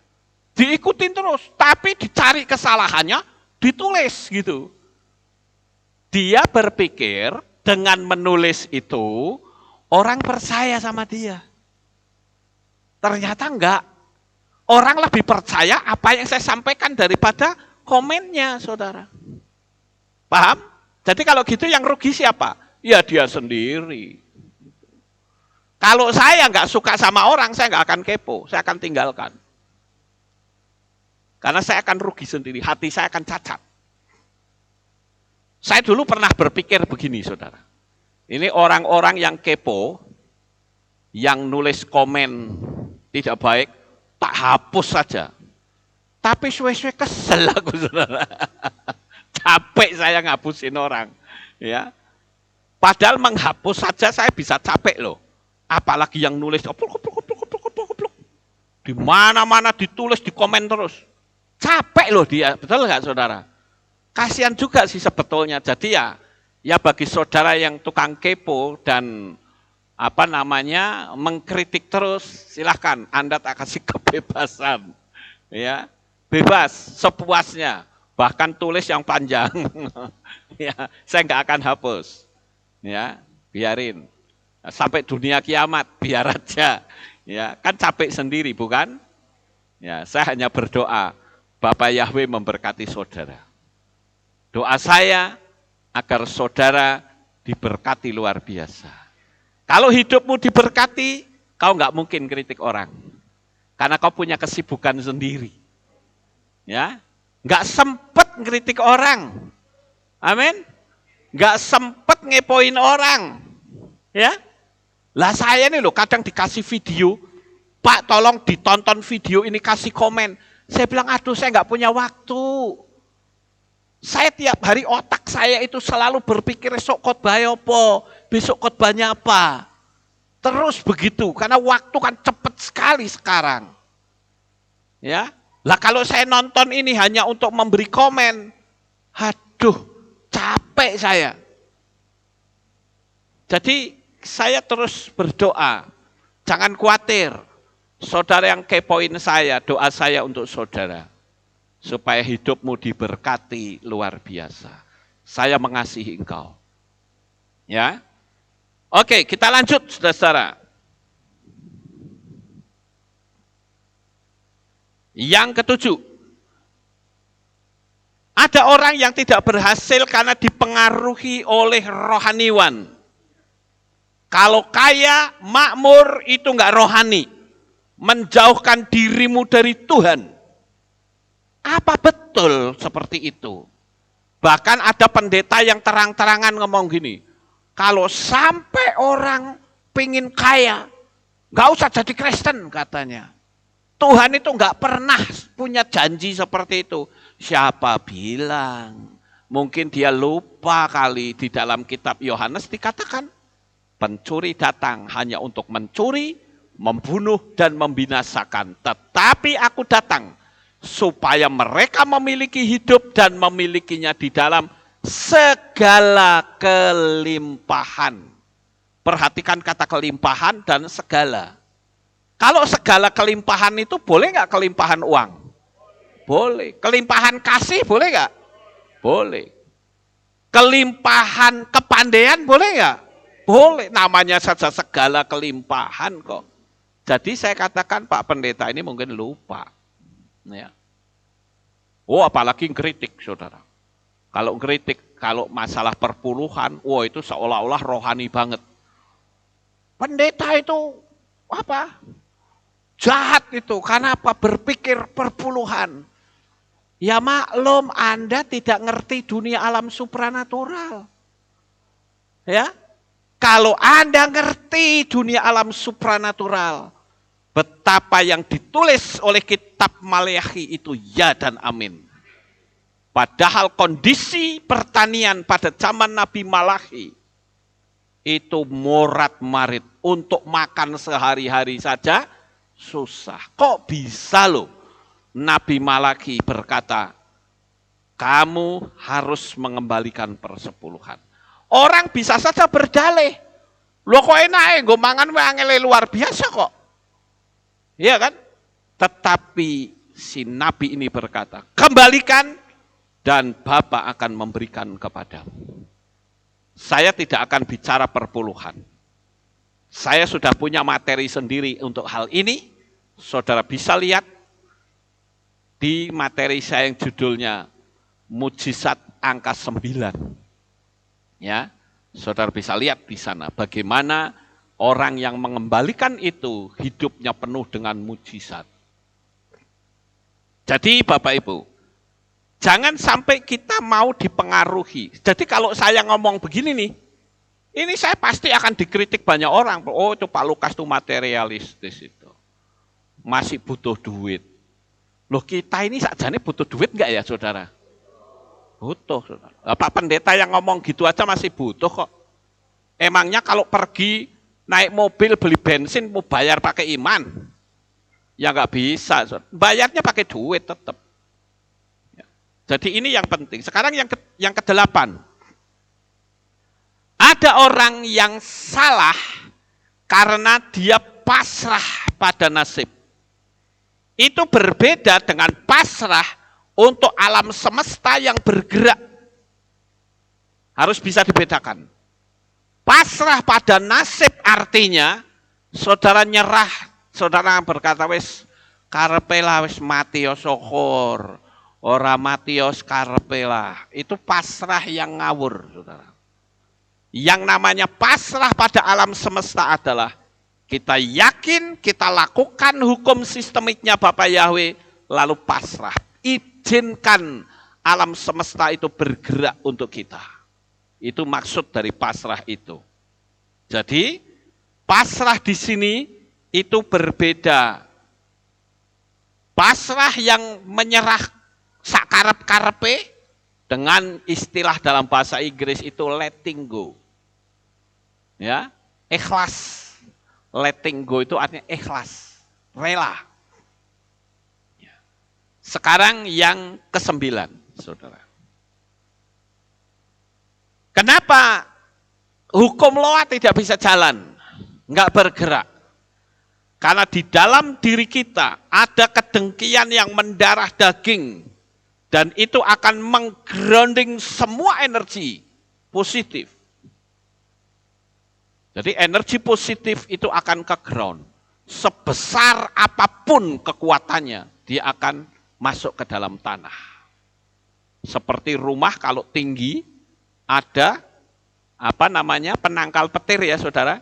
Diikutin terus, tapi dicari kesalahannya, ditulis gitu. Dia berpikir dengan menulis itu, orang percaya sama dia. Ternyata enggak. Orang lebih percaya apa yang saya sampaikan daripada komennya, saudara. Paham? Jadi kalau gitu yang rugi siapa? Ya dia sendiri. Kalau saya enggak suka sama orang, saya enggak akan kepo, saya akan tinggalkan. Karena saya akan rugi sendiri, hati saya akan cacat. Saya dulu pernah berpikir begini, saudara. Ini orang-orang yang kepo, yang nulis komen tidak baik, tak hapus saja. Tapi suwe-suwe kesel aku, saudara. Capek saya ngapusin orang. Ya. Padahal menghapus saja saya bisa capek loh. Apalagi yang nulis, di mana-mana ditulis, di komen terus. Capek loh dia, betul nggak saudara? Kasihan juga sih sebetulnya. Jadi ya, Ya bagi saudara yang tukang kepo dan mengkritik terus, silahkan Anda tak kasih kebebasan. Ya, bebas sepuasnya. Bahkan tulis yang panjang. Ya, saya nggak akan hapus. Ya, biarin. Sampai dunia kiamat, biar aja. Ya, kan capek sendiri, bukan? Ya, saya hanya berdoa, Bapak Yahweh memberkati saudara. Doa saya agar saudara diberkati luar biasa. Kalau hidupmu diberkati, kau nggak mungkin kritik orang. Karena kau punya kesibukan sendiri. Ya, nggak sempet ngeritik orang. Amin. Nggak sempet ngepoin orang. Ya, lah saya nih loh kadang dikasih video, Pak tolong ditonton video ini, kasih komen. Saya bilang aduh saya nggak punya waktu. Saya tiap hari otak saya itu selalu berpikir esok khotbah apa, besok khotbahnya apa. Terus begitu, karena waktu kan cepet sekali sekarang. Ya, lah kalau saya nonton ini hanya untuk memberi komen, aduh capek saya. Jadi saya terus berdoa, jangan khawatir, saudara yang kepoin saya, doa saya untuk saudara, supaya hidupmu diberkati luar biasa. Saya mengasihi engkau. Ya, oke kita lanjut saudara. Yang ketujuh, ada orang yang tidak berhasil karena dipengaruhi oleh rohaniwan. Kalau kaya, makmur itu enggak rohani. Menjauhkan dirimu dari Tuhan. Apa betul seperti itu? Bahkan ada pendeta yang terang-terangan ngomong gini, kalau sampai orang pengen kaya, enggak usah jadi Kristen katanya. Tuhan itu enggak pernah punya janji seperti itu. Siapa bilang? Mungkin dia lupa kali, di dalam kitab Yohanes dikatakan, pencuri datang hanya untuk mencuri, membunuh, dan membinasakan. Tetapi aku datang supaya mereka memiliki hidup dan memilikinya di dalam segala kelimpahan. Perhatikan kata kelimpahan dan segala. Kalau segala kelimpahan itu boleh nggak kelimpahan uang? Boleh. Kelimpahan kasih boleh nggak? Boleh. Kelimpahan kepandaian boleh nggak? Boleh, namanya saja segala kelimpahan kok. Jadi saya katakan Pak Pendeta ini mungkin lupa. Ya. Oh apalagi ngeritik saudara. Kalau ngeritik, kalau masalah perpuluhan, itu seolah-olah rohani banget. Pendeta itu apa? Jahat itu, karena apa? Berpikir perpuluhan. Ya maklum Anda tidak ngerti dunia alam supranatural. Ya. Kalau Anda ngerti dunia alam supranatural, betapa yang ditulis oleh kitab Maleakhi itu ya dan amin. Padahal kondisi pertanian pada zaman Nabi Maleakhi itu morat marit, untuk makan sehari-hari saja susah. Kok bisa loh Nabi Maleakhi berkata, kamu harus mengembalikan persepuluhan. Orang bisa saja berdalih. Loh kok enak gue mangan angele luar biasa kok. Iya kan? Tetapi si Nabi ini berkata, kembalikan dan Bapa akan memberikan kepadamu. Saya tidak akan bicara perpuluhan. Saya sudah punya materi sendiri untuk hal ini. Saudara bisa lihat di materi saya yang judulnya Mujizat angka 9. Ya, saudara bisa lihat di sana bagaimana orang yang mengembalikan itu hidupnya penuh dengan mujizat. Jadi Bapak Ibu, jangan sampai kita mau dipengaruhi. Jadi kalau saya ngomong begini nih, ini saya pasti akan dikritik banyak orang. Oh itu Pak Lukas itu materialistis itu. Masih butuh duit. Loh kita ini sakjane butuh duit enggak ya saudara? Butuh. Pak Pendeta yang ngomong gitu aja masih butuh kok. Emangnya kalau pergi naik mobil beli bensin mau bayar pakai iman? Ya nggak bisa. Bayarnya pakai duit tetap. Jadi ini yang penting. Sekarang yang ke-8. Ada orang yang salah karena dia pasrah pada nasib. Itu berbeda dengan pasrah untuk alam semesta yang bergerak. Harus bisa dibedakan. Pasrah pada nasib artinya saudara nyerah, saudara berkata wis karepe lah wis mati ya syukur, ora mati ya karepe lah. Itu pasrah yang ngawur, saudara. Yang namanya pasrah pada alam semesta adalah kita yakin kita lakukan hukum sistemiknya Bapa Yahweh, lalu pasrah. Izinkan alam semesta itu bergerak untuk kita. Itu maksud dari pasrah itu. Jadi pasrah di sini itu berbeda. Pasrah yang menyerah sakarep-karepe dengan istilah dalam bahasa Inggris itu letting go. Ya, ikhlas. Letting go itu artinya ikhlas, rela. Sekarang yang ke-9, saudara. Kenapa hukum Noah tidak bisa jalan, enggak bergerak? Karena di dalam diri kita ada kedengkian yang mendarah daging, dan itu akan menggrounding semua energi positif. Jadi energi positif itu akan ke ground. Sebesar apapun kekuatannya, dia akan masuk ke dalam tanah. Seperti rumah kalau tinggi, ada penangkal petir ya saudara.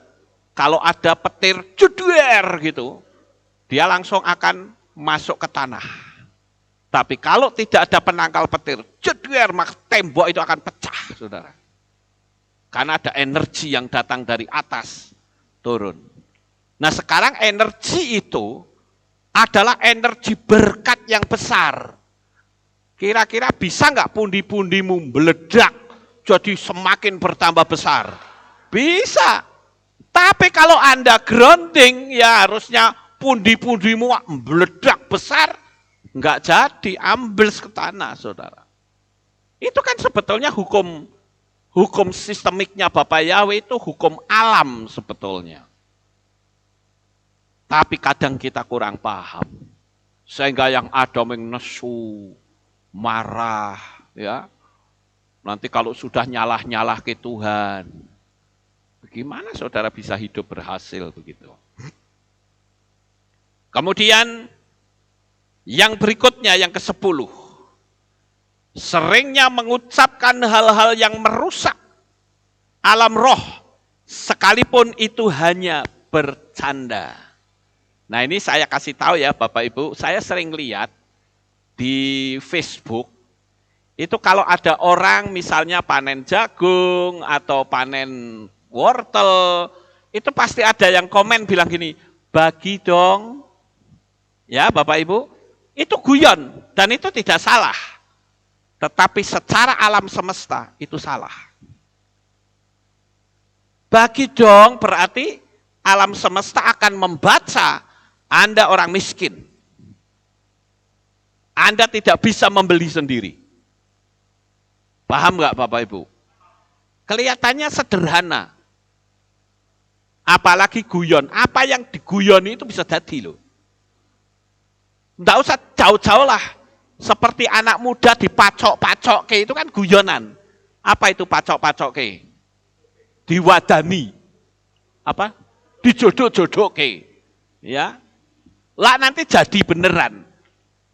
Kalau ada petir jeduer gitu, dia langsung akan masuk ke tanah. Tapi kalau tidak ada penangkal petir jeduer, maka tembok itu akan pecah saudara. Karena ada energi yang datang dari atas turun. Nah sekarang energi itu adalah energi berkat yang besar. Kira-kira bisa nggak pundi-pundimu meledak jadi semakin bertambah besar? Bisa. Tapi kalau Anda grounding ya harusnya pundi-pundimu meledak besar. Nggak jadi, ambles ke tanah saudara. Itu kan sebetulnya hukum sistemiknya Bapa Yahweh itu hukum alam sebetulnya. Tapi kadang kita kurang paham. Sehingga yang ada nesu, marah, ya. Nanti kalau sudah nyalah-nyalah ke Tuhan, bagaimana saudara bisa hidup berhasil begitu? Kemudian yang berikutnya, yang ke-10. Seringnya mengucapkan hal-hal yang merusak alam roh, sekalipun itu hanya bercanda. Nah ini saya kasih tahu ya Bapak Ibu, saya sering lihat di Facebook, itu kalau ada orang misalnya panen jagung atau panen wortel, itu pasti ada yang komen bilang gini, bagi dong, ya Bapak Ibu, itu guyon dan itu tidak salah. Tetapi secara alam semesta itu salah. Bagi dong berarti alam semesta akan membaca Anda orang miskin. Anda tidak bisa membeli sendiri. Paham nggak Bapak Ibu? Kelihatannya sederhana. Apalagi guyon. Apa yang diguyoni itu bisa jadi loh. Nggak usah jauh-jauh lah. Seperti anak muda dipacok-pacok ke itu kan guyonan. Apa itu pacok-pacok ke? Diwadani. Apa? Dijodoh-jodoh ke. Ya. Lah nanti jadi beneran.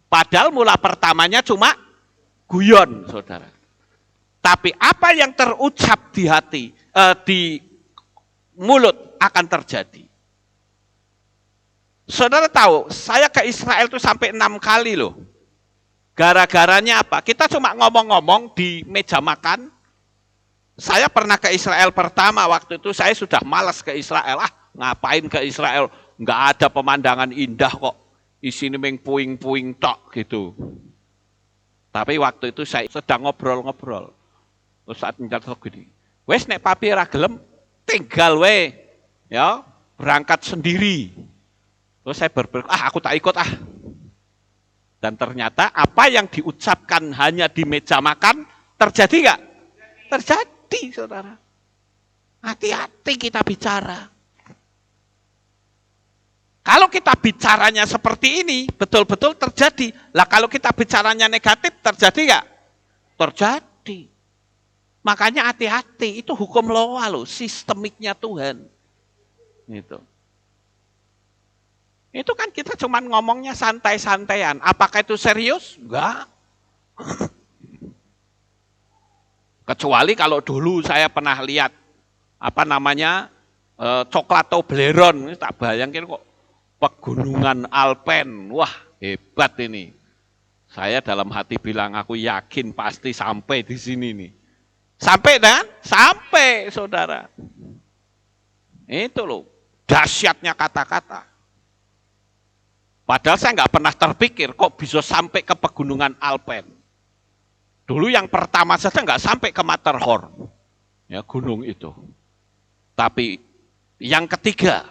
Padahal mula pertamanya cuma guyon, saudara. Tapi apa yang terucap di hati, di mulut akan terjadi. Saudara tahu, saya ke Israel itu sampai 6 kali loh. Gara-garanya apa? Kita cuma ngomong-ngomong di meja makan. Saya pernah ke Israel pertama waktu itu, saya sudah malas ke Israel. Ngapain ke Israel? Nggak ada pemandangan indah kok. Isini meng puing-puing tok gitu. Tapi waktu itu saya sedang ngobrol-ngobrol. Terus saat mencatat gini, wes nek papi ra gelem, tinggal we. Ya, berangkat sendiri. Terus saya berpikir, aku tak ikut ah. Dan ternyata apa yang diucapkan hanya di meja makan, terjadi nggak? Terjadi, saudara. Hati-hati kita bicara. Kalau kita bicaranya seperti ini, betul-betul terjadi. Lah kalau kita bicaranya negatif, terjadi nggak? Terjadi. Makanya hati-hati, itu hukum loa loh, sistemiknya Tuhan. Itu kan kita cuma ngomongnya santai-santaian. Apakah itu serius? Enggak. Kecuali kalau dulu saya pernah lihat, coklat Toblerone, tak bayangin kok pegunungan Alpen. Wah, hebat ini. Saya dalam hati bilang, aku yakin pasti sampai di sini nih. Sampai kan? Sampai, saudara. Itu loh, dahsyatnya kata-kata. Padahal saya nggak pernah terpikir kok bisa sampai ke pegunungan Alpen. Dulu yang pertama saja nggak sampai ke Matterhorn, ya gunung itu. Tapi yang ketiga,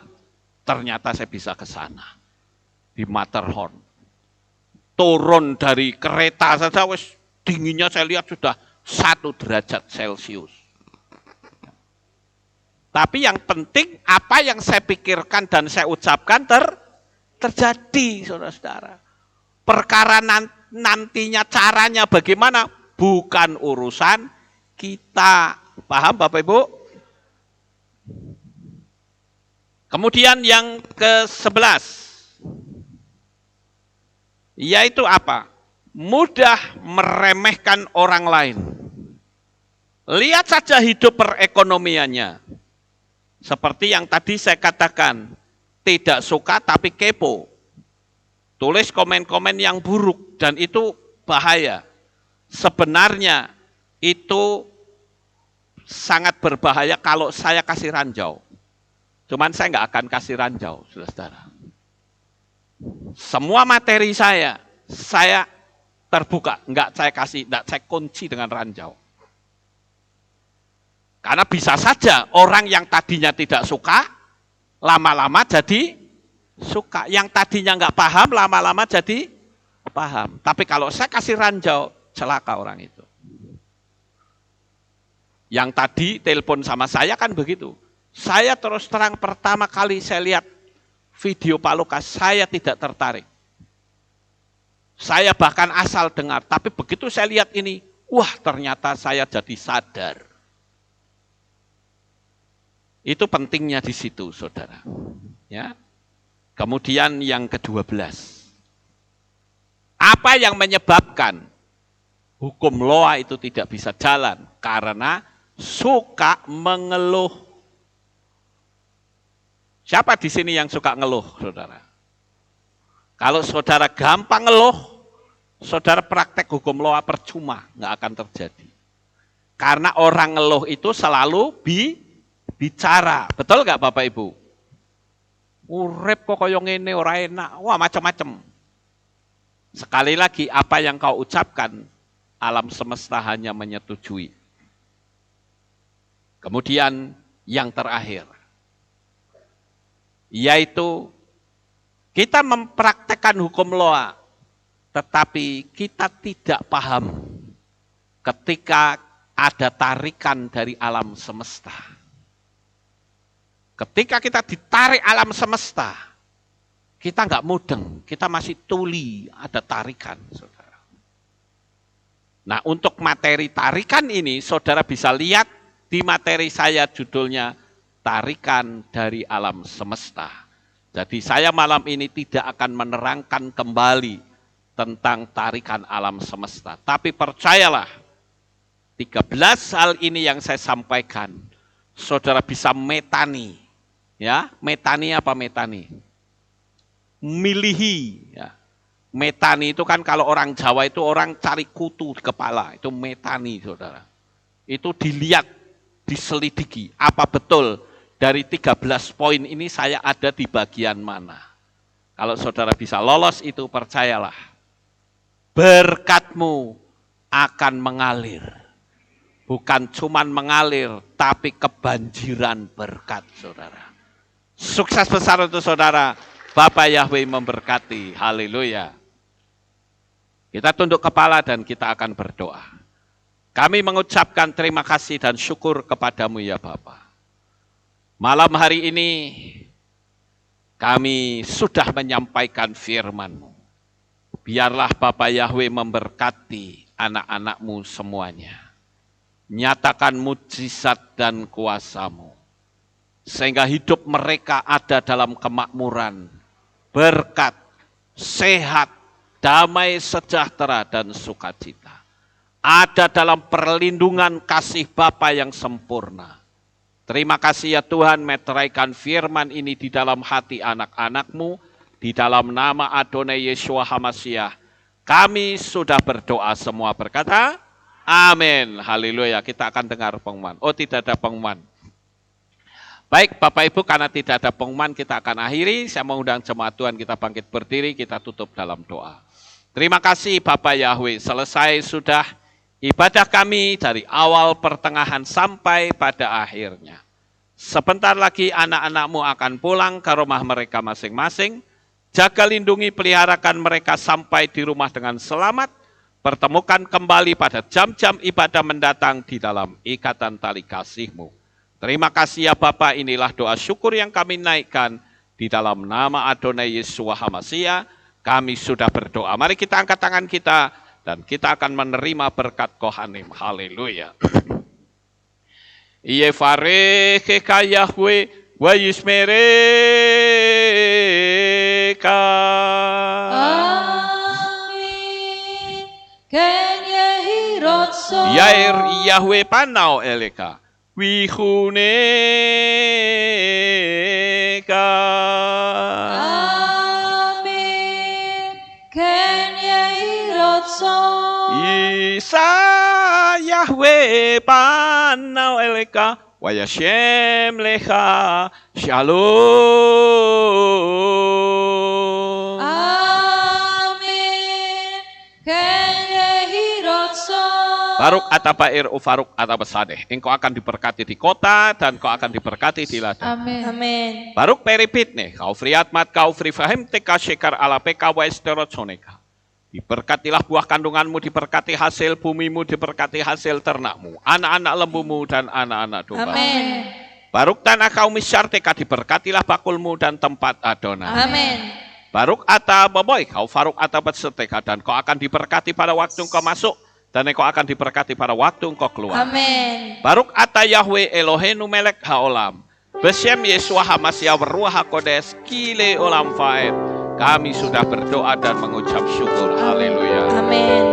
ternyata saya bisa ke sana, di Matterhorn. Turun dari kereta saja, wes dinginnya saya lihat sudah 1 derajat Celcius. Tapi yang penting apa yang saya pikirkan dan saya ucapkan terjadi, saudara-saudara. Perkara nantinya caranya bagaimana, bukan urusan kita. Paham Bapak Ibu? Kemudian yang ke-11, yaitu apa? Mudah meremehkan orang lain. Lihat saja hidup perekonomiannya. Seperti yang tadi saya katakan, tidak suka tapi kepo. Tulis komen-komen yang buruk dan itu bahaya. Sebenarnya itu sangat berbahaya kalau saya kasih ranjau. Cuman saya nggak akan kasih ranjau, saudara. Semua materi saya terbuka, nggak saya kunci dengan ranjau. Karena bisa saja orang yang tadinya tidak suka, lama-lama jadi suka. Yang tadinya nggak paham, lama-lama jadi paham. Tapi kalau saya kasih ranjau, celaka orang itu. Yang tadi telepon sama saya kan begitu. Saya terus terang pertama kali saya lihat video Pak Lukas, saya tidak tertarik. Saya bahkan asal dengar, tapi begitu saya lihat ini, wah ternyata saya jadi sadar. Itu pentingnya di situ, saudara. Ya. Kemudian yang ke-12. Apa yang menyebabkan hukum loa itu tidak bisa jalan? Karena suka mengeluh. Siapa di sini yang suka ngeluh, saudara? Kalau saudara gampang ngeluh, saudara praktek hukum loa percuma, nggak akan terjadi. Karena orang ngeluh itu selalu bicara, betul nggak Bapak Ibu? Urip kok koyo ngene ora enak, wah macam-macam. Sekali lagi apa yang kau ucapkan, alam semesta hanya menyetujui. Kemudian yang terakhir, yaitu kita mempraktekkan hukum loa, tetapi kita tidak paham ketika ada tarikan dari alam semesta. Ketika kita ditarik alam semesta, kita nggak mudeng, kita masih tuli, ada tarikan, saudara. Nah, untuk materi tarikan ini, saudara bisa lihat di materi saya judulnya Tarikan dari Alam Semesta. Jadi saya malam ini tidak akan menerangkan kembali tentang tarikan alam semesta. Tapi percayalah, 13 hal ini yang saya sampaikan, saudara bisa metani. Ya, metani apa metani? Milihi. Ya. Metani itu kan kalau orang Jawa itu orang cari kutu di kepala. Itu metani, saudara. Itu dilihat, diselidiki. Apa betul dari 13 poin ini saya ada di bagian mana? Kalau saudara bisa lolos itu, percayalah, berkatmu akan mengalir. Bukan cuman mengalir, tapi kebanjiran berkat, saudara. Sukses besar untuk saudara. Bapak Yahweh memberkati. Haleluya. Kita tunduk kepala dan kita akan berdoa. Kami mengucapkan terima kasih dan syukur kepadamu ya Bapa. Malam hari ini kami sudah menyampaikan firman-Mu. Biarlah Bapa Yahweh memberkati anak-anak-Mu semuanya. Nyatakan mujizat dan kuasa-Mu. Sehingga hidup mereka ada dalam kemakmuran, berkat, sehat, damai sejahtera dan sukacita. Ada dalam perlindungan kasih Bapa yang sempurna. Terima kasih ya Tuhan, meteraikan firman ini di dalam hati anak-anak-Mu, di dalam nama Adonai Yeshua HaMashiach. Kami sudah berdoa, semua berkata, amin. Haleluya. Kita akan dengar pengumuman. Oh, tidak ada pengumuman. Baik Bapak Ibu, karena tidak ada pengumuman kita akan akhiri. Saya mengundang jemaat Tuhan kita bangkit berdiri, kita tutup dalam doa. Terima kasih Bapak Yahweh, selesai sudah ibadah kami dari awal pertengahan sampai pada akhirnya. Sebentar lagi anak-anak-Mu akan pulang ke rumah mereka masing-masing. Jaga lindungi peliharakan mereka sampai di rumah dengan selamat. Pertemukan kembali pada jam-jam ibadah mendatang di dalam ikatan tali kasih-Mu. Terima kasih ya Bapa, inilah doa syukur yang kami naikkan di dalam nama Adonai Yeshua HaMashiach. Kami sudah berdoa. Mari kita angkat tangan kita dan kita akan menerima berkat Kohanim. Haleluya. Yevarecheka Yahweh wa yishmereka. Amin. Ken yehi rotso. Yair Yahweh panau eleka. Wihuneka. Amin. Ken yehi rotso. Isa Yahweh panau eleka. Wayashem lecha. Shalom. Amin. Ken yehi rotso. Baruk atapair ufaruk atapasadeh. Engkau akan diberkati di kota dan kau akan diberkati di ladang. Amin. Amin. Baruk peripit nih. Kau friatmat kau frifahim teka shekar ala peka wa esterot soneka. Diberkatilah buah kandunganmu, diberkati hasil bumimu, diberkati hasil ternakmu, anak-anak lembumu dan anak-anak domba. Amin. Baruk tanah kau misyarteka, diberkatilah bakulmu dan tempat Adonai. Amin. Baruk ata boboy, kau faruk ata betseteka, dan kau akan diberkati pada waktu engkau masuk, dan engkau akan diberkati pada waktu engkau keluar. Amin. Baruk ata Yahweh Elohenu melek haolam, besem Yeshua HaMashiach Ruach HaKodes kile olam faed. Kami sudah berdoa dan mengucap syukur. Haleluya. Amin.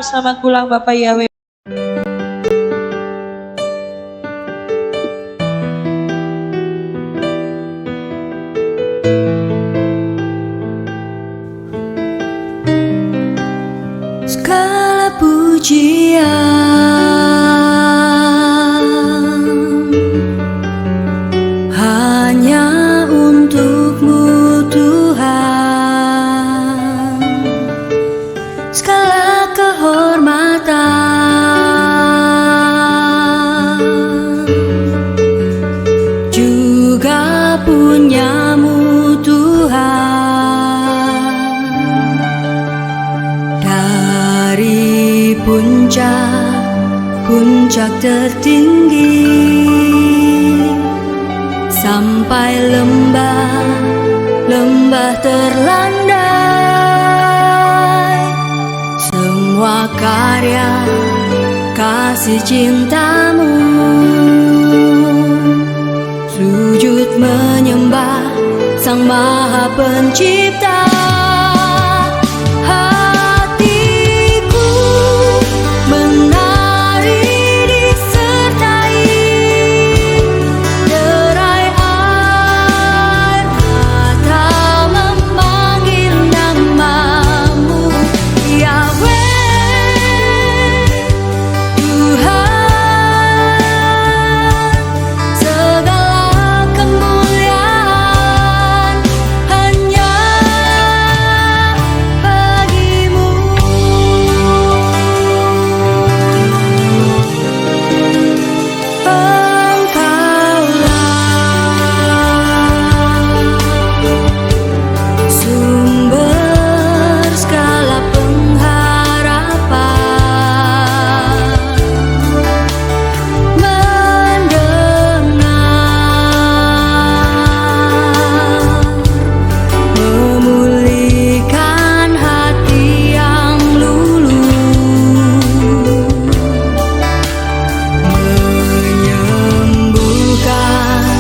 Selamat pulang Bapak Yahweh. Segala pujian juga punyamu Tuhan. Dari puncak tertinggi sampai lembah terlandai, semua karya kasih cintamu, sujud menyembah Sang Maha Pencipta. Hatiku menari disertai derai air mata memanggil namamu, Yahweh Tuhan. Segala kemuliaan hanya bagimu. Engkaulah sumber segala pengharapan, mendengar, memulihkan hati yang luluh, menyembuhkan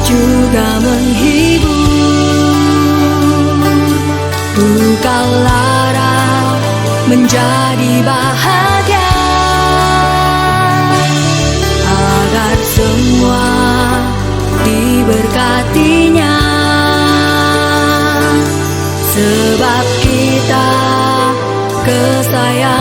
juga menghibur. Engkau lara menjadi bahagia, agar semua diberkatinya. Sebab kita kesayang